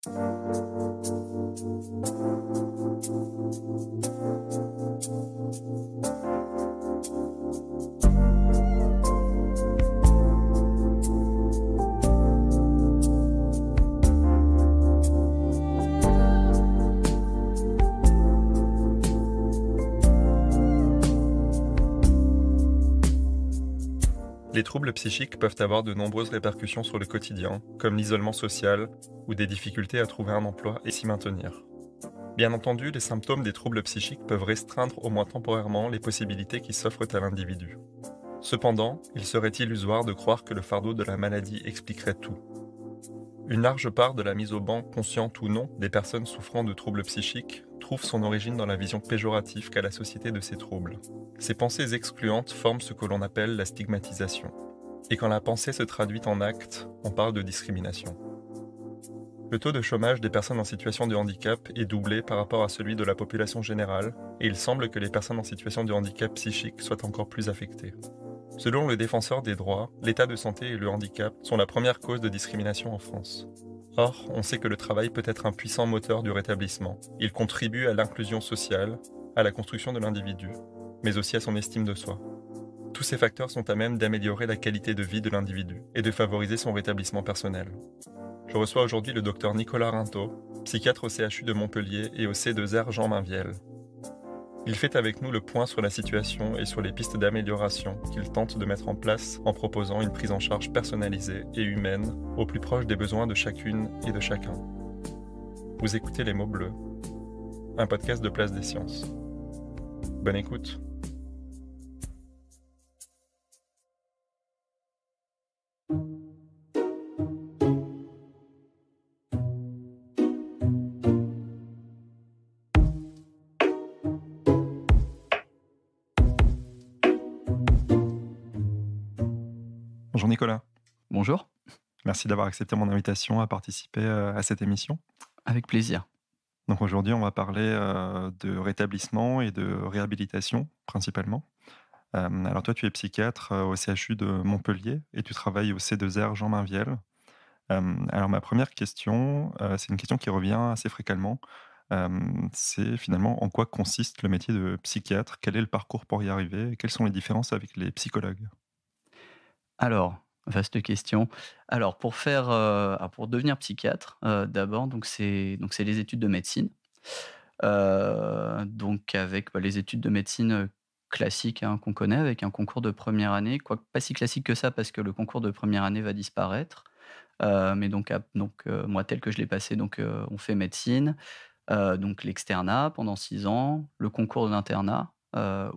Les troubles psychiques peuvent avoir de nombreuses répercussions sur le quotidien, comme l'isolement social ou des difficultés à trouver un emploi et s'y maintenir. Bien entendu, les symptômes des troubles psychiques peuvent restreindre au moins temporairement les possibilités qui s'offrent à l'individu. Cependant, il serait illusoire de croire que le fardeau de la maladie expliquerait tout. Une large part de la mise au ban, consciente ou non, des personnes souffrant de troubles psychiques trouve son origine dans la vision péjorative qu'a la société de ces troubles. Ces pensées excluantes forment ce que l'on appelle la stigmatisation. Et quand la pensée se traduit en actes, on parle de discrimination. Le taux de chômage des personnes en situation de handicap est doublé par rapport à celui de la population générale, et il semble que les personnes en situation de handicap psychique soient encore plus affectées. Selon le défenseur des droits, l'état de santé et le handicap sont la première cause de discrimination en France. Or, on sait que le travail peut être un puissant moteur du rétablissement. Il contribue à l'inclusion sociale, à la construction de l'individu, mais aussi à son estime de soi. Tous ces facteurs sont à même d'améliorer la qualité de vie de l'individu et de favoriser son rétablissement personnel. Je reçois aujourd'hui le docteur Nicolas Rintaud, psychiatre au CHU de Montpellier et au C2R Jean Mainvielle. Il fait avec nous le point sur la situation et sur les pistes d'amélioration qu'il tente de mettre en place en proposant une prise en charge personnalisée et humaine au plus proche des besoins de chacune et de chacun. Vous écoutez Les Mots Bleus, un podcast de Place des Sciences. Bonne écoute. Bonjour Nicolas. Bonjour. Merci d'avoir accepté mon invitation à participer à cette émission. Avec plaisir. Donc aujourd'hui, on va parler de rétablissement et de réhabilitation principalement. Alors toi, tu es psychiatre au CHU de Montpellier et tu travailles au C2R Jean Mainvielle. Alors ma première question, c'est une question qui revient assez fréquemment. C'est finalement en quoi consiste le métier de psychiatre? Quel est le parcours pour y arriver? Et quelles sont les différences avec les psychologues? Alors, vaste question. Alors pour devenir psychiatre, d'abord c'est les études de médecine. Donc avec, les études de médecine, classiques, hein, qu'on connaît avec un concours de première année, quoique pas si classique que ça parce que le concours de première année va disparaître. Mais moi tel que je l'ai passé on fait médecine, donc l'externat pendant 6 ans, le concours d'internat,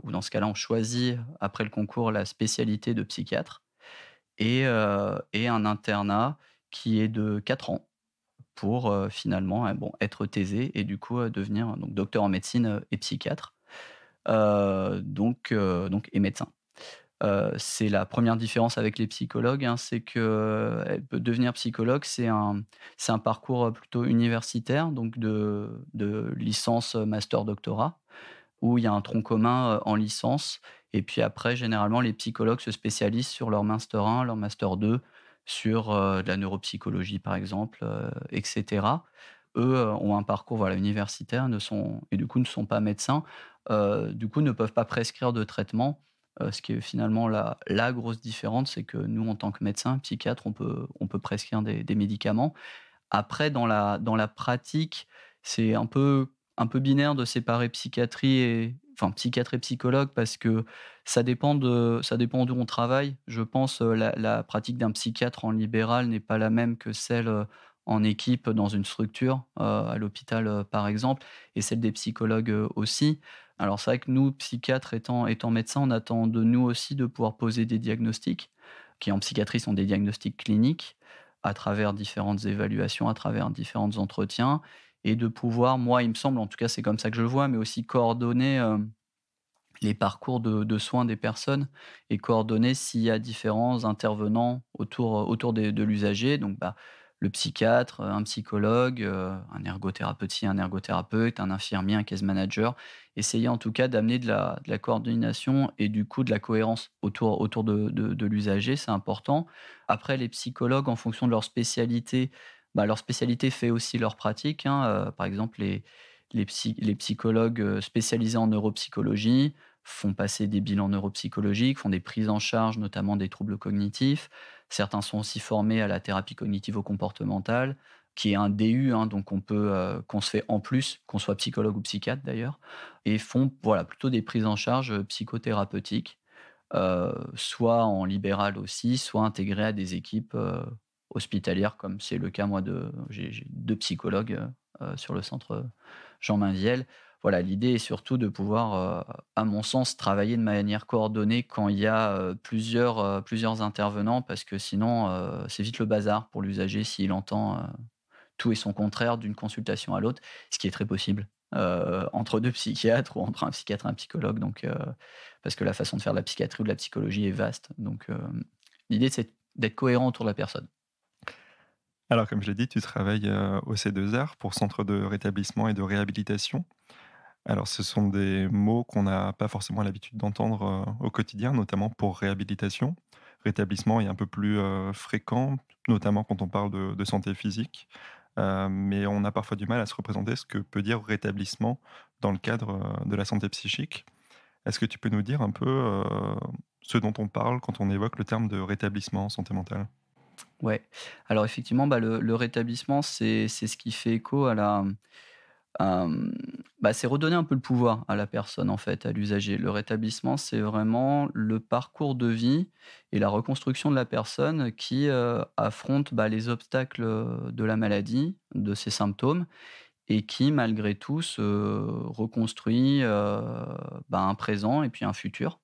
où dans ce cas-là on choisit après le concours la spécialité de psychiatre. Et un internat qui est de 4 ans pour, finalement, être thésé et du coup, devenir donc docteur en médecine, et psychiatre, et médecin. C'est la première différence avec les psychologues, hein, c'est que, devenir psychologue, c'est un parcours, plutôt universitaire, donc de licence, master, doctorat, où il y a un tronc commun, en licence et puis après généralement les psychologues se spécialisent sur leur master 1, leur master 2 sur, de la neuropsychologie par exemple, et cetera. Eux, ont un parcours, universitaire, ne sont pas médecins, du coup ne peuvent pas prescrire de traitement, ce qui est finalement la grosse différence, c'est que nous en tant que médecins, psychiatres, on peut prescrire des médicaments. Après dans la pratique, c'est un peu binaire de séparer psychiatre et psychologue parce que ça dépend d'où on travaille. Je pense, la pratique d'un psychiatre en libéral n'est pas la même que celle, en équipe dans une structure, à l'hôpital, par exemple et celle des psychologues, aussi. Alors c'est vrai que nous, psychiatres étant médecins, on attend de nous aussi de pouvoir poser des diagnostics, qui en psychiatrie sont des diagnostics cliniques à travers différentes évaluations, à travers différents entretiens et de pouvoir, moi, il me semble, en tout cas, c'est comme ça que je le vois, mais aussi coordonner, les parcours de soins des personnes et coordonner s'il y a différents intervenants autour de l'usager. Donc, le psychiatre, un psychologue, un ergothérapeute si un ergothérapeute, un infirmier, un case manager. Essayer en tout cas d'amener de la coordination et du coup de la cohérence autour de l'usager, c'est important. Après les psychologues, en fonction de leur spécialité, Bah, leur spécialité fait aussi leur pratique, hein, par exemple les psychologues, spécialisés en neuropsychologie font passer des bilans neuropsychologiques, font des prises en charge, notamment des troubles cognitifs. Certains sont aussi formés à la thérapie cognitivo-comportementale, qui est un DU, hein, donc qu'on se fait en plus, qu'on soit psychologue ou psychiatre d'ailleurs, et font, voilà, plutôt des prises en charge, psychothérapeutiques, soit en libéral aussi, soit intégrés à des équipes, hospitalières comme c'est le cas moi j'ai 2 psychologues, sur le centre, Jean Mainvielle. Voilà, l'idée est surtout de pouvoir, à mon sens, travailler de manière coordonnée quand il y a, plusieurs intervenants parce que sinon, c'est vite le bazar pour l'usager s'il entend, tout et son contraire d'une consultation à l'autre, ce qui est très possible, entre 2 psychiatres ou entre un psychiatre et un psychologue parce que la façon de faire de la psychiatrie ou de la psychologie est vaste l'idée c'est d'être cohérent autour de la personne. Alors, comme je l'ai dit, tu travailles au C2R pour Centre de rétablissement et de réhabilitation. Alors, ce sont des mots qu'on n'a pas forcément l'habitude d'entendre au quotidien, notamment pour réhabilitation. Rétablissement est un peu plus fréquent, notamment quand on parle de santé physique. Mais on a parfois du mal à se représenter ce que peut dire rétablissement dans le cadre de la santé psychique. Est-ce que tu peux nous dire un peu ce dont on parle quand on évoque le terme de rétablissement en santé mentale? Ouais, alors effectivement, bah, le rétablissement, c'est ce qui fait écho à Hem, c'est redonner un peu le pouvoir à la personne, en fait, à l'usager. Le rétablissement, c'est vraiment le parcours de vie et la reconstruction de la personne qui, affronte, les obstacles, de la maladie, de ses symptômes et qui, malgré tout, se reconstruit, un présent et puis un futur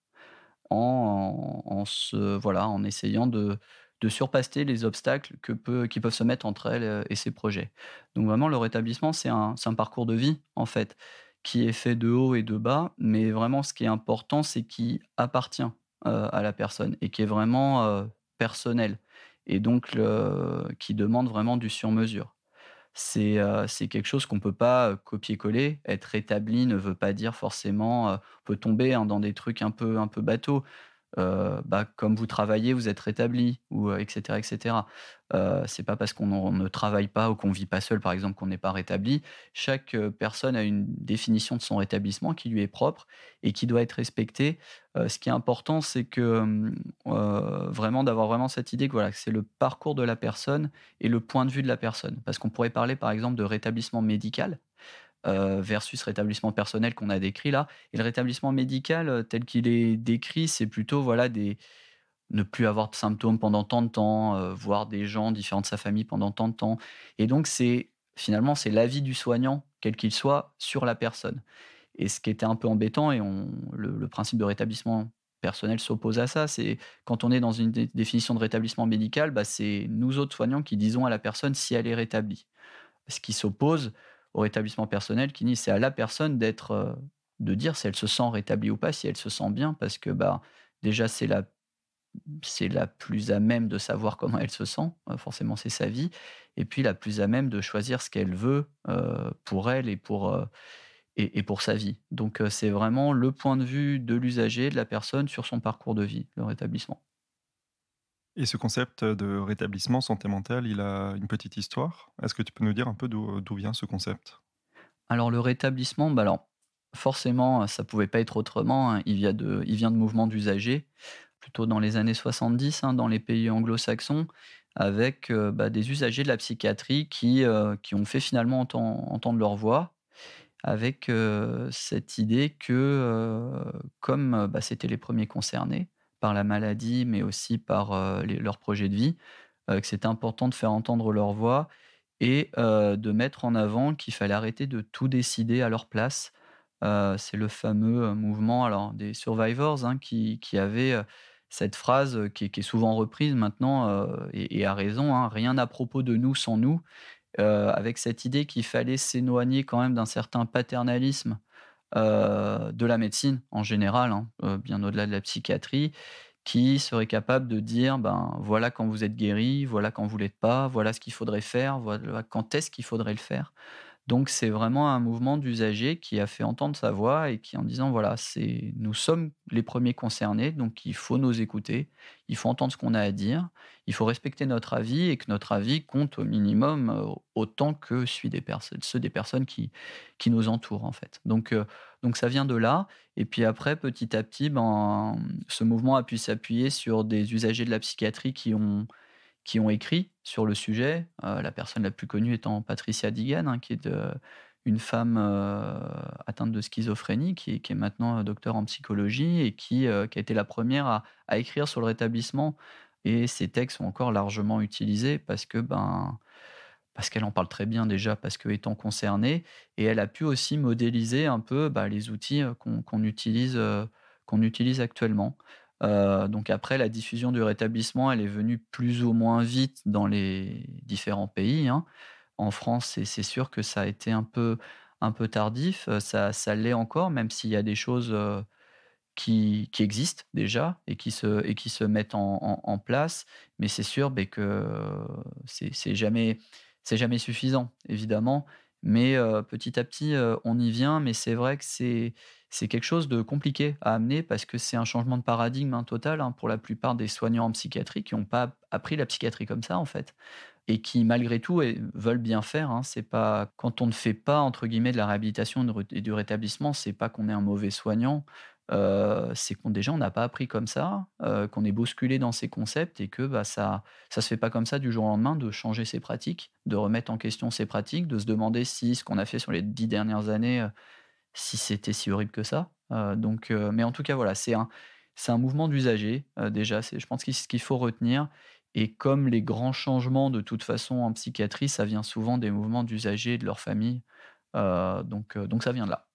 en essayant de surpasser les obstacles qui peuvent se mettre entre elle, et ses projets. Donc vraiment le rétablissement, c'est un parcours de vie, en fait, qui est fait de haut et de bas, mais vraiment ce qui est important, c'est qui appartient, à la personne et qui est vraiment, personnel et donc qui demande vraiment du sur mesure. C'est quelque chose qu'on peut pas, copier-coller. Être rétabli ne veut pas dire forcément, on peut tomber, hein, dans des trucs un peu bateaux. Comme vous travaillez, vous êtes rétabli ou, et cetera et cetera. C'est pas parce qu'on ne travaille pas ou qu'on vit pas seul, par exemple, qu'on n'est pas rétabli. Chaque, personne a une définition de son rétablissement qui lui est propre et qui doit être respectée. Ce qui est important, c'est que, vraiment d'avoir vraiment cette idée que, voilà, que c'est le parcours de la personne et le point de vue de la personne. Parce qu'on pourrait parler, par exemple, de rétablissement médical, versus rétablissement personnel qu'on a décrit là. Et le rétablissement médical, tel qu'il est décrit, c'est plutôt voilà des ne plus avoir de symptômes pendant tant de temps, voir des gens différents de sa famille pendant tant de temps. Et donc finalement, c'est l'avis du soignant, quel qu'il soit, sur la personne. Et ce qui était un peu embêtant et le principe de rétablissement personnel s'oppose à ça, c'est quand on est dans une définition de rétablissement médical, c'est nous autres soignants qui disons à la personne si elle est rétablie. Ce qui s'oppose au rétablissement personnel qui dit: c'est à la personne de dire si elle se sent rétablie ou pas, si elle se sent bien parce que, déjà c'est la plus à même de savoir comment elle se sent, forcément c'est sa vie et puis la plus à même de choisir ce qu'elle veut, pour elle et pour sa vie. Donc, c'est vraiment le point de vue de l'usager, de la personne sur son parcours de vie, le rétablissement. Et ce concept de rétablissement santé mentale, il a une petite histoire. Est-ce que tu peux nous dire un peu d'où vient ce concept? Alors le rétablissement, alors forcément, ça pouvait pas être autrement, hein. Il vient de mouvements d'usagers, plutôt dans les années 70, hein, dans les pays anglo-saxons, avec, des usagers de la psychiatrie qui ont fait finalement entendre leur voix, avec, cette idée que, comme, c'était les premiers concernés par la maladie, mais aussi par, leurs projets de vie, que c'était important de faire entendre leur voix et de mettre en avant qu'il fallait arrêter de tout décider à leur place. C'est le fameux, mouvement alors des survivors, hein, qui avait, cette phrase, qui est souvent reprise maintenant, et à raison, hein: «Rien à propos de nous sans nous», avec cette idée qu'il fallait s'éloigner quand même d'un certain paternalisme, de la médecine en général, hein, bien au-delà de la psychiatrie, qui serait capable de dire: «Ben, voilà quand vous êtes guéri, voilà quand vous l'êtes pas, voilà ce qu'il faudrait faire, voilà quand est-ce qu'il faudrait le faire». Donc c'est vraiment un mouvement d'usagers qui a fait entendre sa voix et qui en disant: «Voilà, c'est nous sommes les premiers concernés, donc il faut nous écouter, il faut entendre ce qu'on a à dire, il faut respecter notre avis et que notre avis compte au minimum, autant que ceux des personnes qui nous entourent, en fait». Donc ça vient de là et puis après petit à petit, ben, ce mouvement a pu s'appuyer sur des usagers de la psychiatrie qui ont écrit sur le sujet, la personne la plus connue étant Patricia Digan, hein, qui est une femme, atteinte de schizophrénie qui est maintenant, docteure en psychologie et qui a été la première à écrire sur le rétablissement et ses textes sont encore largement utilisés parce qu'elle en parle très bien déjà, parce qu'étant concernée et elle a pu aussi modéliser un peu, bah, les outils, qu'on utilise actuellement. Donc après la diffusion du rétablissement, elle est venue plus ou moins vite dans les différents pays, hein. En France, c'est sûr que ça a été un peu tardif, ça l'est encore, même s'il y a des choses, qui existent déjà et qui se mettent en place. Mais c'est sûr, beh, que c'est jamais suffisant, évidemment. Mais petit à petit, on y vient. Mais c'est vrai que c'est quelque chose de compliqué à amener parce que c'est un changement de paradigme, hein, total, hein, pour la plupart des soignants en psychiatrie qui n'ont pas appris la psychiatrie comme ça, en fait et qui malgré tout veulent bien faire, hein. C'est pas quand on ne fait pas entre guillemets «de la réhabilitation et du rétablissement», c'est pas qu'on est un mauvais soignant, c'est qu'on déjà on n'a pas appris comme ça, qu'on est bousculé dans ces concepts et que, bah, ça se fait pas comme ça du jour au lendemain de changer ses pratiques, de remettre en question ses pratiques, de se demander si ce qu'on a fait sur les 10 dernières années, si c'était si horrible que ça. Mais en tout cas voilà, c'est un mouvement d'usagers, déjà, je pense que ce qu'il faut retenir et comme les grands changements de toute façon en psychiatrie, ça vient souvent des mouvements d'usagers et de leur famille, donc ça vient de là.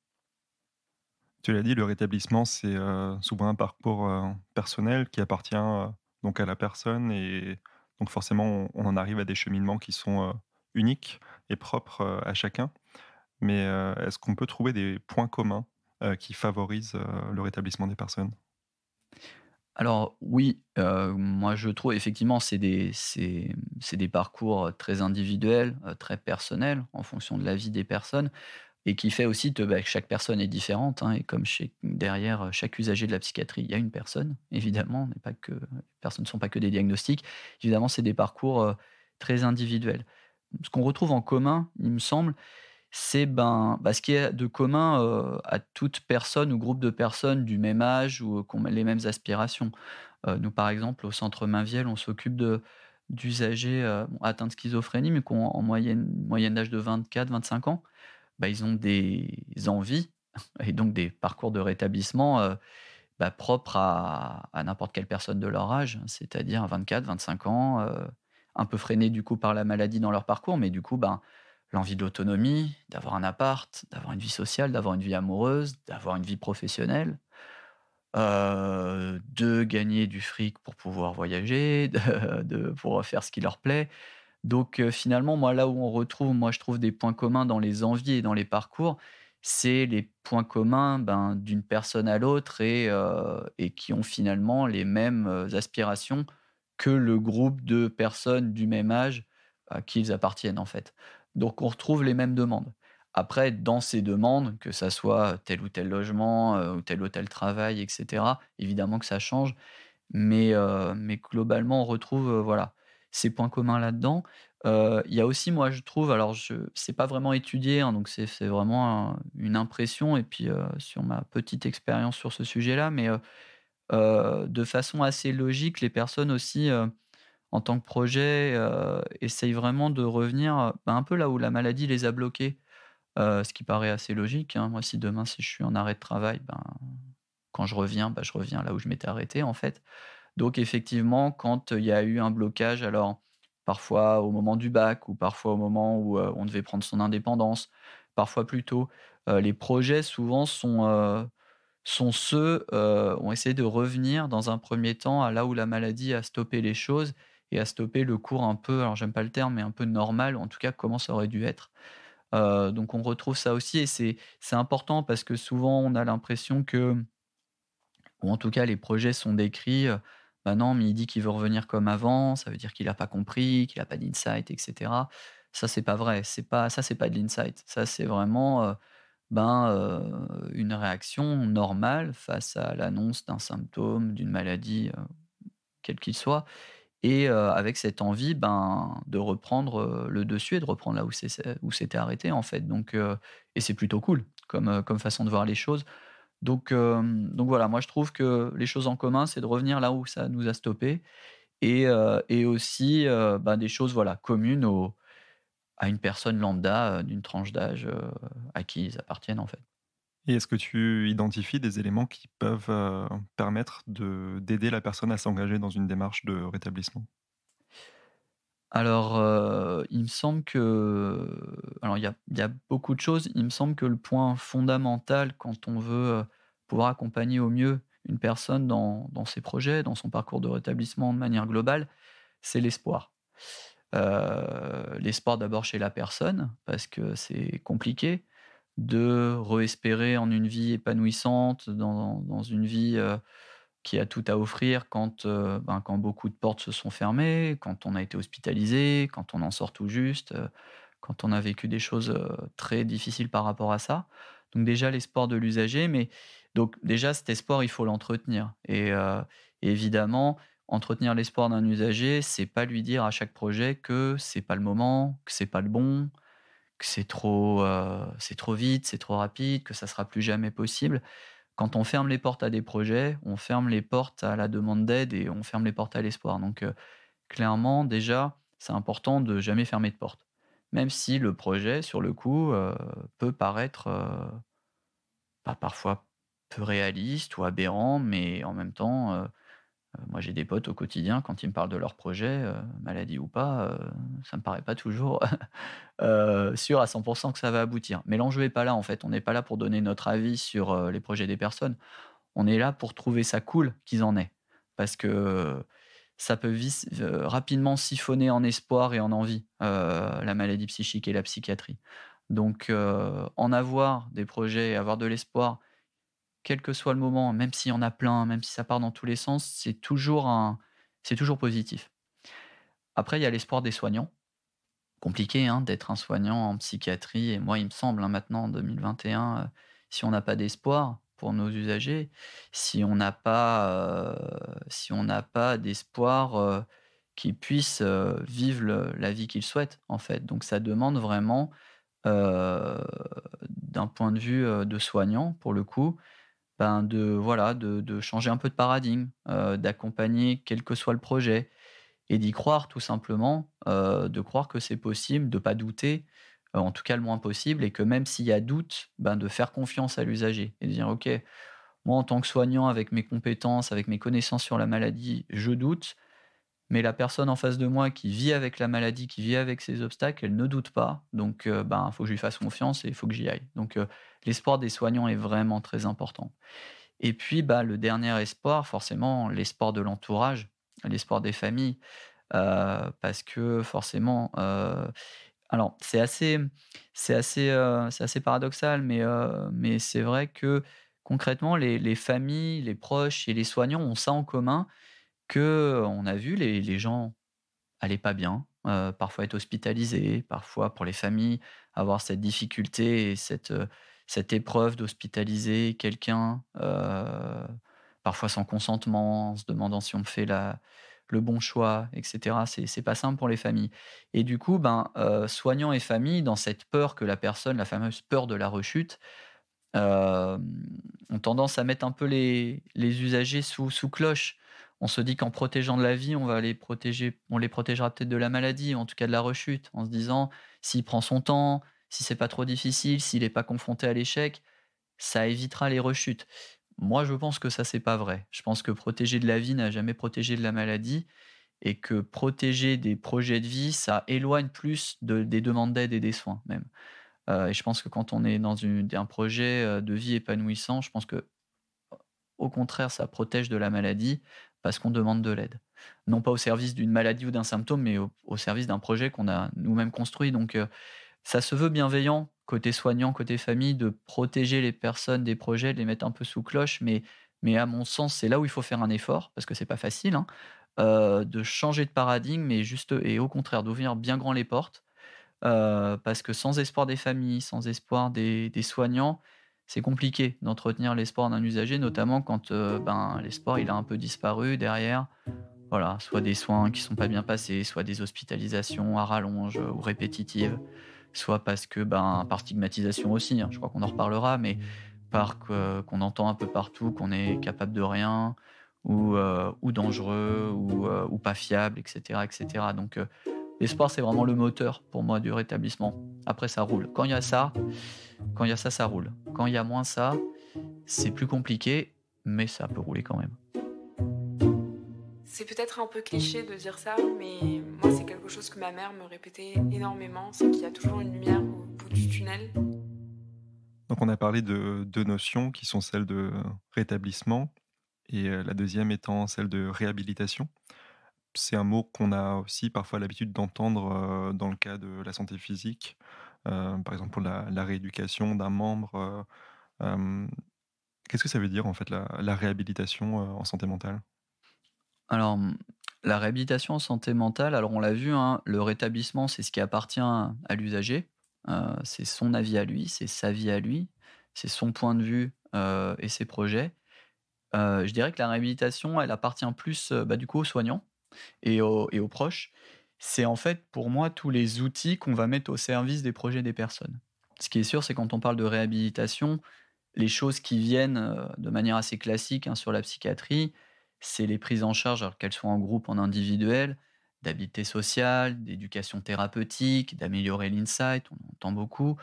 Tu l'as dit, le rétablissement, c'est, souvent un parcours, personnel qui appartient, donc à la personne et donc forcément on en arrive à des cheminements qui sont, uniques et propres, à chacun. Mais, est-ce qu'on peut trouver des points communs, qui favorisent, le rétablissement des personnes? Alors oui, moi je trouve effectivement c'est des parcours, très individuels, très personnels en fonction de la vie des personnes. Et qui fait aussi que chaque personne est différente, hein, et comme derrière, chaque usager de la psychiatrie, il y a une personne, évidemment, on n'est pas que les personnes ne sont pas que des diagnostics. Évidemment, c'est des parcours, très individuels. Ce qu'on retrouve en commun, il me semble, c'est, ce qui est de commun, à toute personne ou groupe de personnes du même âge ou qui ont les mêmes aspirations. Nous, par exemple, au centre Mainvielle, on s'occupe d'usagers, atteints de schizophrénie, mais qui ont en moyenne d'âge de 24-25 ans. Bah, ils ont des envies et donc des parcours de rétablissement, propres à n'importe quelle personne de leur âge, c'est-à-dire à 24-25 ans, un peu freinés du coup par la maladie dans leur parcours, mais du coup, l'envie de l'autonomie, d'avoir un appart, d'avoir une vie sociale, d'avoir une vie amoureuse, d'avoir une vie professionnelle, de gagner du fric pour pouvoir voyager, pour faire ce qui leur plaît. Donc finalement, moi, là où je trouve des points communs dans les envies et dans les parcours, c'est les points communs, d'une personne à l'autre et qui ont finalement les mêmes, aspirations que le groupe de personnes du même âge à qui ils appartiennent, en fait. Donc on retrouve les mêmes demandes. Après, dans ces demandes, que ça soit tel ou tel logement, ou tel travail et cetera, évidemment que ça change, mais globalement, on retrouve, voilà, ces points communs là-dedans. Il y a aussi, moi, je trouve, alors c'est pas vraiment étudié, hein, donc c'est vraiment une impression et puis, sur ma petite expérience sur ce sujet-là, mais de façon assez logique, les personnes aussi, en tant que projet, essayent vraiment de revenir, un peu là où la maladie les a bloqués, ce qui paraît assez logique, hein. Moi, si je suis en arrêt de travail, quand je reviens là où je m'étais arrêté, en fait. Donc effectivement, quand il y a eu un blocage, alors parfois au moment du bac ou parfois au moment où, on devait prendre son indépendance, parfois plus tôt, les projets souvent sont ceux, ont essayé de revenir dans un premier temps à là où la maladie a stoppé les choses et a stoppé le cours un peu, alors j'aime pas le terme, mais un peu normal ou en tout cas comment ça aurait dû être. Donc on retrouve ça aussi et c'est important parce que souvent on a l'impression que ou en tout cas les projets sont décrits, «Bah non, mais il dit qu'il veut revenir comme avant, ça veut dire qu'il a pas compris, qu'il a pas d'insight et cetera». Ça, c'est pas vrai. C'est pas de l'insight. Ça, c'est vraiment, une réaction normale face à l'annonce d'un symptôme, d'une maladie, quel qu'il soit et avec cette envie, de reprendre, le dessus et de reprendre là où c'était arrêté, en fait, et c'est plutôt cool comme façon de voir les choses. Donc voilà, moi, je trouve que les choses en commun, c'est de revenir là où ça nous a stoppés et aussi, des choses, voilà, communes à une personne lambda, d'une tranche d'âge, à qui ils appartiennent, en fait. Et est-ce que tu identifies des éléments qui peuvent, permettre d'aider la personne à s'engager dans une démarche de rétablissement? Alors, il me semble que alors il y a beaucoup de choses. Il me semble que le point fondamental quand on veut, pouvoir accompagner au mieux une personne dans ses projets, dans son parcours de rétablissement de manière globale, c'est l'espoir. L'espoir d'abord chez la personne, parce que c'est compliqué de re-espérer en une vie épanouissante, dans une vie, qui a tout à offrir quand beaucoup de portes se sont fermées, quand on a été hospitalisé, quand on en sort tout juste, quand on a vécu des choses, très difficiles par rapport à ça. Donc déjà l'espoir de l'usager, mais donc déjà cet espoir, il faut l'entretenir et évidemment, entretenir l'espoir d'un usager, c'est pas lui dire à chaque projet que c'est pas le moment, que c'est pas le bon, que c'est trop vite, c'est trop rapide, que ça sera plus jamais possible. Quand on ferme les portes à des projets, on ferme les portes à la demande d'aide et on ferme les portes à l'espoir. Clairement, déjà, c'est important de jamais fermer de porte. Même si le projet, sur le coup, peut paraître, parfois peu réaliste ou aberrant, mais en même temps, moi j'ai des potes au quotidien, quand ils me parlent de leur projet, maladie ou pas, ça me paraît pas toujours, sûr à 100 que ça va aboutir. Mais l'enjeu est pas là, en fait. On n'est pas là pour donner notre avis sur, les projets des personnes. On est là pour trouver ça cool qu'ils en aient. Parce que ça peut rapidement siphonner en espoir et en envie, la maladie psychique et la psychiatrie. En avoir des projets et avoir de l'espoir, quel que soit le moment, même s'il y en a plein, même si ça part dans tous les sens, c'est toujours positif. Après, il y a l'espoir des soignants. Compliqué, hein, d'être un soignant en psychiatrie et moi, il me semble, hein, maintenant en 2021, si on n'a pas d'espoir pour nos usagers, si on n'a pas d'espoir, qu'ils puissent, vivre la vie qu'ils souhaitent, en fait. Donc ça demande vraiment, heu, d'un point de vue, de soignant, pour le coup, de changer un peu de paradigme, d'accompagner quel que soit le projet et d'y croire tout simplement, de croire que c'est possible, de pas douter, en tout cas le moins possible et que même s'il y a doute, de faire confiance à l'usager et de dire: «OK, moi en tant que soignant avec mes compétences, avec mes connaissances sur la maladie, je doute, mais la personne en face de moi qui vit avec la maladie, qui vit avec ses obstacles, elle ne doute pas, il faut que je lui fasse confiance et il faut que j'y aille». L'espoir des soignants est vraiment très important et puis, le dernier espoir, forcément, l'espoir de l'entourage, l'espoir des familles. Parce que forcément, alors c'est assez paradoxal, mais c'est vrai que concrètement les familles, les proches et les soignants ont ça en commun qu'on a vu les gens aller pas bien, parfois être hospitalisés, parfois pour les familles avoir cette difficulté et cette épreuve d'hospitaliser quelqu'un, parfois sans consentement, en se demandant si on fait le bon choix et cetera. C'est pas simple pour les familles et du coup, soignants et familles dans cette peur que la fameuse peur de la rechute, ont tendance à mettre un peu les usagers sous cloche. On se dit qu'en protégeant de la vie, on les protégera peut-être de la maladie, ou en tout cas de la rechute, en se disant: «S'il prend son temps, si c'est pas trop difficile, s'il est pas confronté à l'échec, ça évitera les rechutes». Moi, je pense que ça, c'est pas vrai. Je pense que protéger de la vie n'a jamais protégé de la maladie et que protéger des projets de vie, ça éloigne plus des demandes d'aide et des soins même. Et je pense que quand on est dans un projet, de vie épanouissant, je pense que au contraire, ça protège de la maladie parce qu'on demande de l'aide. Non pas au service d'une maladie ou d'un symptôme, mais au service d'un projet qu'on a nous-mêmes construit. Ça se veut bienveillant, côté soignant, côté famille, de protéger les personnes des projets, de les mettre un peu sous cloche, mais à mon sens, c'est là où il faut faire un effort, parce que c'est pas facile, hein, de changer de paradigme et au contraire d'ouvrir bien grand les portes, parce que sans espoir des familles, sans espoir des soignants, c'est compliqué d'entretenir l'espoir d'un usager, notamment quand, l'espoir il a un peu disparu derrière. Voilà, soit des soins qui sont pas bien passés, soit des hospitalisations à rallonge, ou répétitives, soit parce que, par stigmatisation aussi, hein, je crois qu'on en reparlera, mais qu'on entend un peu partout qu'on est capable de rien ou dangereux ou pas fiable et cetera et cetera. Donc l'espoir, c'est vraiment le moteur pour moi du rétablissement. Après ça roule. Quand il y a ça, ça roule. Quand il y a moins ça, c'est plus compliqué, mais ça peut rouler quand même. C'est peut-être un peu cliché de dire ça, mais moi, c'est quelque chose que ma mère me répétait énormément, c'est qu'il y a toujours une lumière au bout du tunnel. Donc on a parlé de 2 notions qui sont celles de rétablissement et la deuxième étant celle de réhabilitation. C'est un mot qu'on a aussi parfois l'habitude d'entendre, dans le cas de la santé physique, par exemple pour la rééducation d'un membre, hem, qu'est-ce que ça veut dire en fait la réhabilitation, en santé mentale? Alors, la réhabilitation en santé mentale, alors on l'a vu, hein, le rétablissement, c'est ce qui appartient à l'usager. C'est son avis à lui, c'est sa vie à lui, c'est son point de vue, et ses projets. Je dirais que la réhabilitation, elle appartient plus, du coup aux soignants et aux proches. C'est en fait pour moi tous les outils qu'on va mettre au service des projets des personnes. Ce qui est sûr, c'est quand on parle de réhabilitation, les choses qui viennent, de manière assez classique, hein, sur la psychiatrie, c'est les prises en charge, alors qu'elles soient en groupe, en individuel, d'habileté sociale, d'éducation thérapeutique, d'améliorer l'insight, on en entend beaucoup,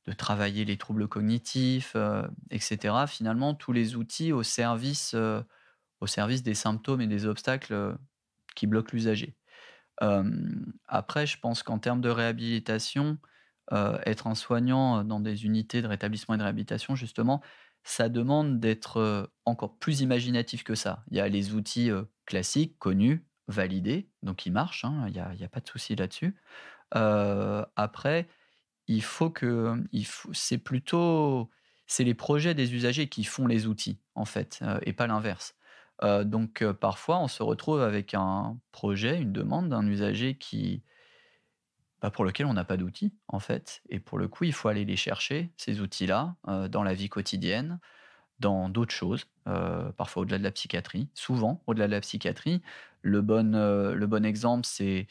de travailler les troubles cognitifs, et cetera. Finalement, tous les outils au service des symptômes et des obstacles, qui bloquent l'usager. Après, je pense qu'en termes de réhabilitation, être un soignant, dans des unités de rétablissement et de réhabilitation justement, ça demande d'être, encore plus imaginatif que ça. Il y a les outils, classiques, connus, validés, donc qui marchent, hein, il y a pas de souci là-dessus. Après, c'est les projets des usagers qui font les outils, en fait, et pas l'inverse. Donc parfois, on se retrouve avec un projet, une demande d'un usager pour lequel on n'a pas d'outils, en fait, et pour le coup, il faut aller les chercher, ces outils-là, dans la vie quotidienne, dans d'autres choses, parfois au-delà de la psychiatrie, souvent au-delà de la psychiatrie. Le bon exemple, c'est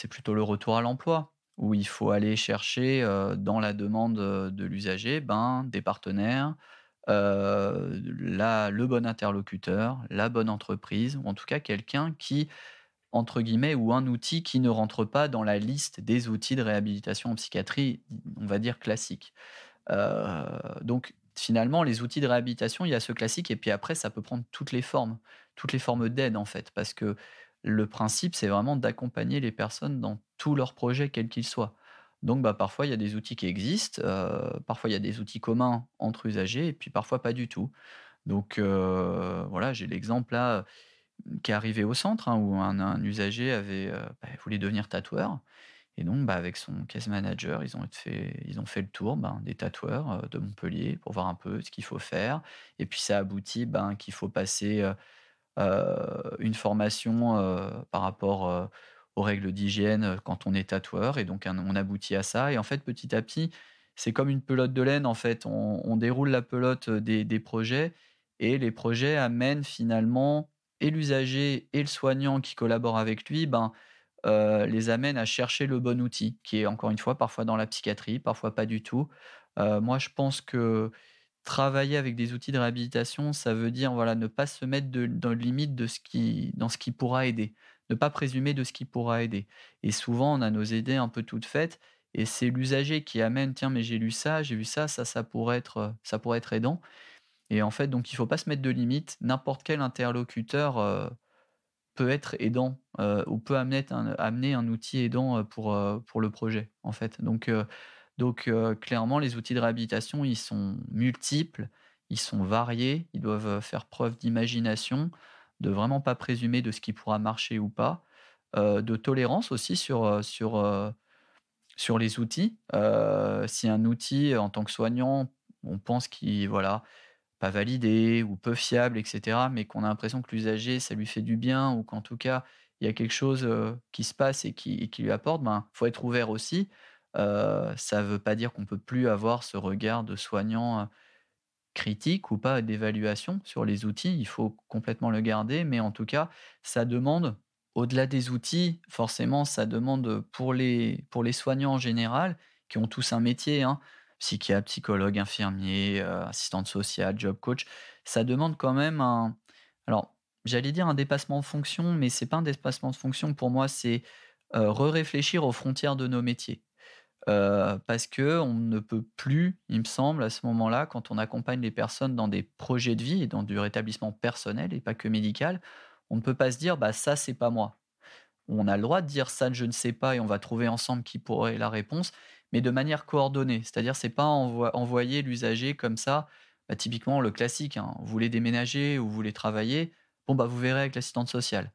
plutôt le retour à l'emploi, où il faut aller chercher, dans la demande, de l'usager, des partenaires, le bon interlocuteur, la bonne entreprise ou en tout cas quelqu'un qui, entre guillemets, ou un outil qui ne rentre pas dans la liste des outils de réhabilitation en psychiatrie, on va dire classiques. Donc finalement, les outils de réhabilitation, il y a ce classique et puis après ça peut prendre toutes les formes d'aide en fait. Parce que le principe, c'est vraiment d'accompagner les personnes dans tous leurs projets, quels qu'ils soient. Donc parfois il y a des outils qui existent, parfois il y a des outils communs entre usagers et puis parfois pas du tout. Donc voilà, j'ai l'exemple là, qui est arrivé au centre, hein, où un usager voulait devenir tatoueur et donc, avec son case manager, ils ont fait le tour, des tatoueurs, de Montpellier pour voir un peu ce qu'il faut faire et puis ça aboutit, qu'il faut passer, une formation, par rapport, aux règles d'hygiène, quand on est tatoueur et donc on aboutit à ça et en fait, petit à petit, c'est comme une pelote de laine, en fait. On déroule la pelote, des projets et les projets amènent finalement et l'usager et le soignant qui collabore avec lui, les amène à chercher le bon outil, qui est encore une fois parfois dans la psychiatrie, parfois pas du tout. Moi je pense que travailler avec des outils de réhabilitation, ça veut dire, voilà, ne pas se mettre dans les limites dans ce qui pourra aider. Ne pas présumer de ce qui pourra aider et souvent on a nos idées un peu toutes faites et c'est l'usager qui amène: «Tiens, mais j'ai lu ça, j'ai vu ça, ça pourrait être aidant» et en fait, donc il faut pas se mettre de limites. N'importe quel interlocuteur, peut être aidant, ou peut amener un outil aidant, pour le projet, en fait. Donc clairement, les outils de réhabilitation, ils sont multiples, ils sont variés, ils doivent, faire preuve d'imagination, de vraiment pas présumer de ce qui pourra marcher ou pas, de tolérance aussi sur les outils. Si un outil, en tant que soignant, on pense qu'il voilà, pas validé ou peu fiable et cetera, mais qu'on a l'impression que l'usager, ça lui fait du bien ou qu'en tout cas, il y a quelque chose, qui se passe et qui lui apporte, faut être ouvert aussi. Ça ne veut pas dire qu'on ne peut plus avoir ce regard de soignant, critique ou pas d'évaluation sur les outils. Il faut complètement le garder, mais en tout cas, ça demande, au-delà des outils, forcément, ça demande, pour les soignants en général, qui ont tous un métier, hein, psychiatre, psychologue, infirmier, assistante sociale, job coach, ça demande quand même alors, j'allais dire un dépassement de fonction, mais c'est pas un dépassement de fonction pour moi, c'est, réfléchir aux frontières de nos métiers. Parce que on ne peut plus, il me semble, à ce moment-là, quand on accompagne les personnes dans des projets de vie et dans du rétablissement personnel et pas que médical, on ne peut pas se dire: «Bah, ça, c'est pas moi». On a le droit de dire: «Ça, je ne sais pas» et on va trouver ensemble qui pourrait la réponse, mais de manière coordonnée. C'est-à-dire, c'est pas envoyer l'usager comme ça, bah, typiquement le classique, hein: «Vous voulez déménager ou vous voulez travailler? Bon, bah, vous verrez avec l'assistante sociale».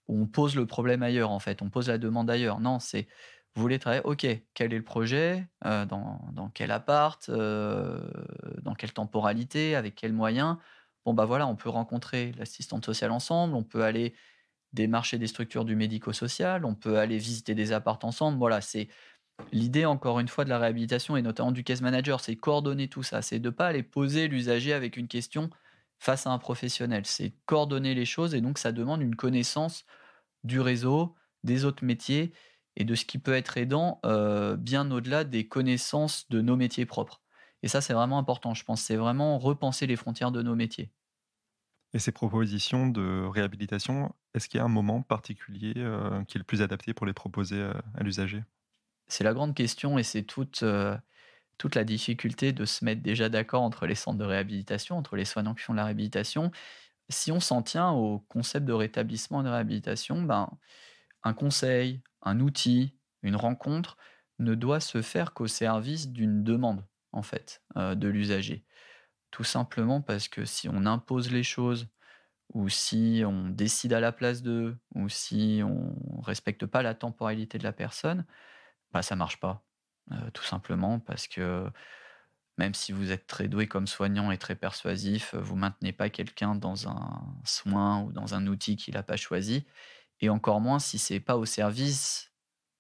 On pose le problème ailleurs, en fait, on pose la demande ailleurs. Non, c'est: «Vous voulez travailler? OK, quel est le projet? Dans quel appart? Dans quelle temporalité? Avec quels moyens?» Bon, bah, voilà, on peut rencontrer l'assistante sociale ensemble, on peut aller démarcher des structures du médico-social, on peut aller visiter des apparts ensemble. Voilà, c'est l'idée, encore une fois, de la réhabilitation et notamment du case manager, c'est coordonner tout ça. C'est de pas aller poser l'usager avec une question face à un professionnel. C'est coordonner les choses et donc ça demande une connaissance du réseau, des autres métiers et de ce qui peut être aidant, bien au-delà des connaissances de nos métiers propres. Et ça, c'est vraiment important, je pense. C'est vraiment repenser les frontières de nos métiers. Et ces propositions de réhabilitation, est-ce qu'il y a un moment particulier, qui est le plus adapté pour les proposer, à l'usager? C'est la grande question et c'est toute la difficulté de se mettre déjà d'accord entre les centres de réhabilitation, entre les soignants qui font de la réhabilitation. Si on s'en tient au concept de rétablissement et de réhabilitation, ben, un conseil, un outil, une rencontre ne doit se faire qu'au service d'une demande, en fait, de l'usager. Tout simplement parce que si on impose les choses, ou si on décide à la place d'eux, ou si on respecte pas la temporalité de la personne, bah, ça marche pas. Tout simplement parce que même si vous êtes très doué comme soignant et très persuasif, vous maintenez pas quelqu'un dans un soin ou dans un outil qu'il a pas choisi et encore moins si c'est pas au service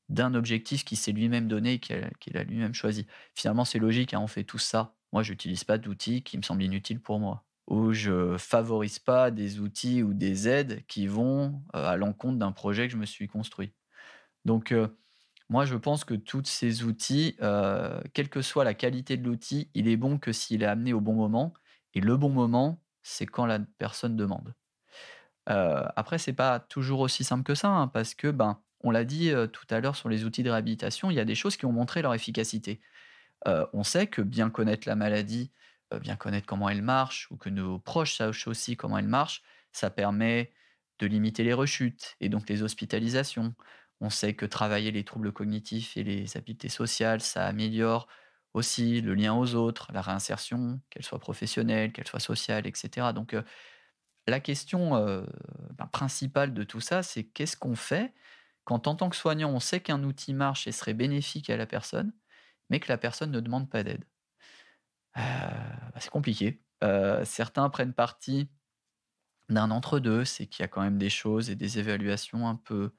d'un objectif qu'il s'est lui-même donné et qu'il a lui-même choisi. Finalement, c'est logique, hein, on fait tous ça. Moi, j'utilise pas d'outils qui me semblent inutiles pour moi, ou je favorise pas des outils ou des aides qui vont, à l'encontre d'un projet que je me suis construit. Donc, moi, je pense que tous ces outils, quelle que soit la qualité de l'outil, il est bon que s'il est amené au bon moment et le bon moment, c'est quand la personne demande. Après, c'est pas toujours aussi simple que ça, hein, parce que, ben, on l'a dit, tout à l'heure sur les outils de réhabilitation, il y a des choses qui ont montré leur efficacité. On sait que bien connaître la maladie, bien connaître comment elle marche ou que nos proches sachent aussi comment elle marche, ça permet de limiter les rechutes et donc les hospitalisations. On sait que travailler les troubles cognitifs et les habiletés sociales, ça améliore aussi le lien aux autres, la réinsertion, qu'elle soit professionnelle, qu'elle soit sociale et cetera. Donc, la question, principale de tout ça, c'est qu'est-ce qu'on fait quand, en tant que soignant, on sait qu'un outil marche et serait bénéfique à la personne, mais que la personne ne demande pas d'aide? C'est compliqué. Certains prennent parti d'un entre-deux, c'est qu'il y a quand même des choses et des évaluations un peu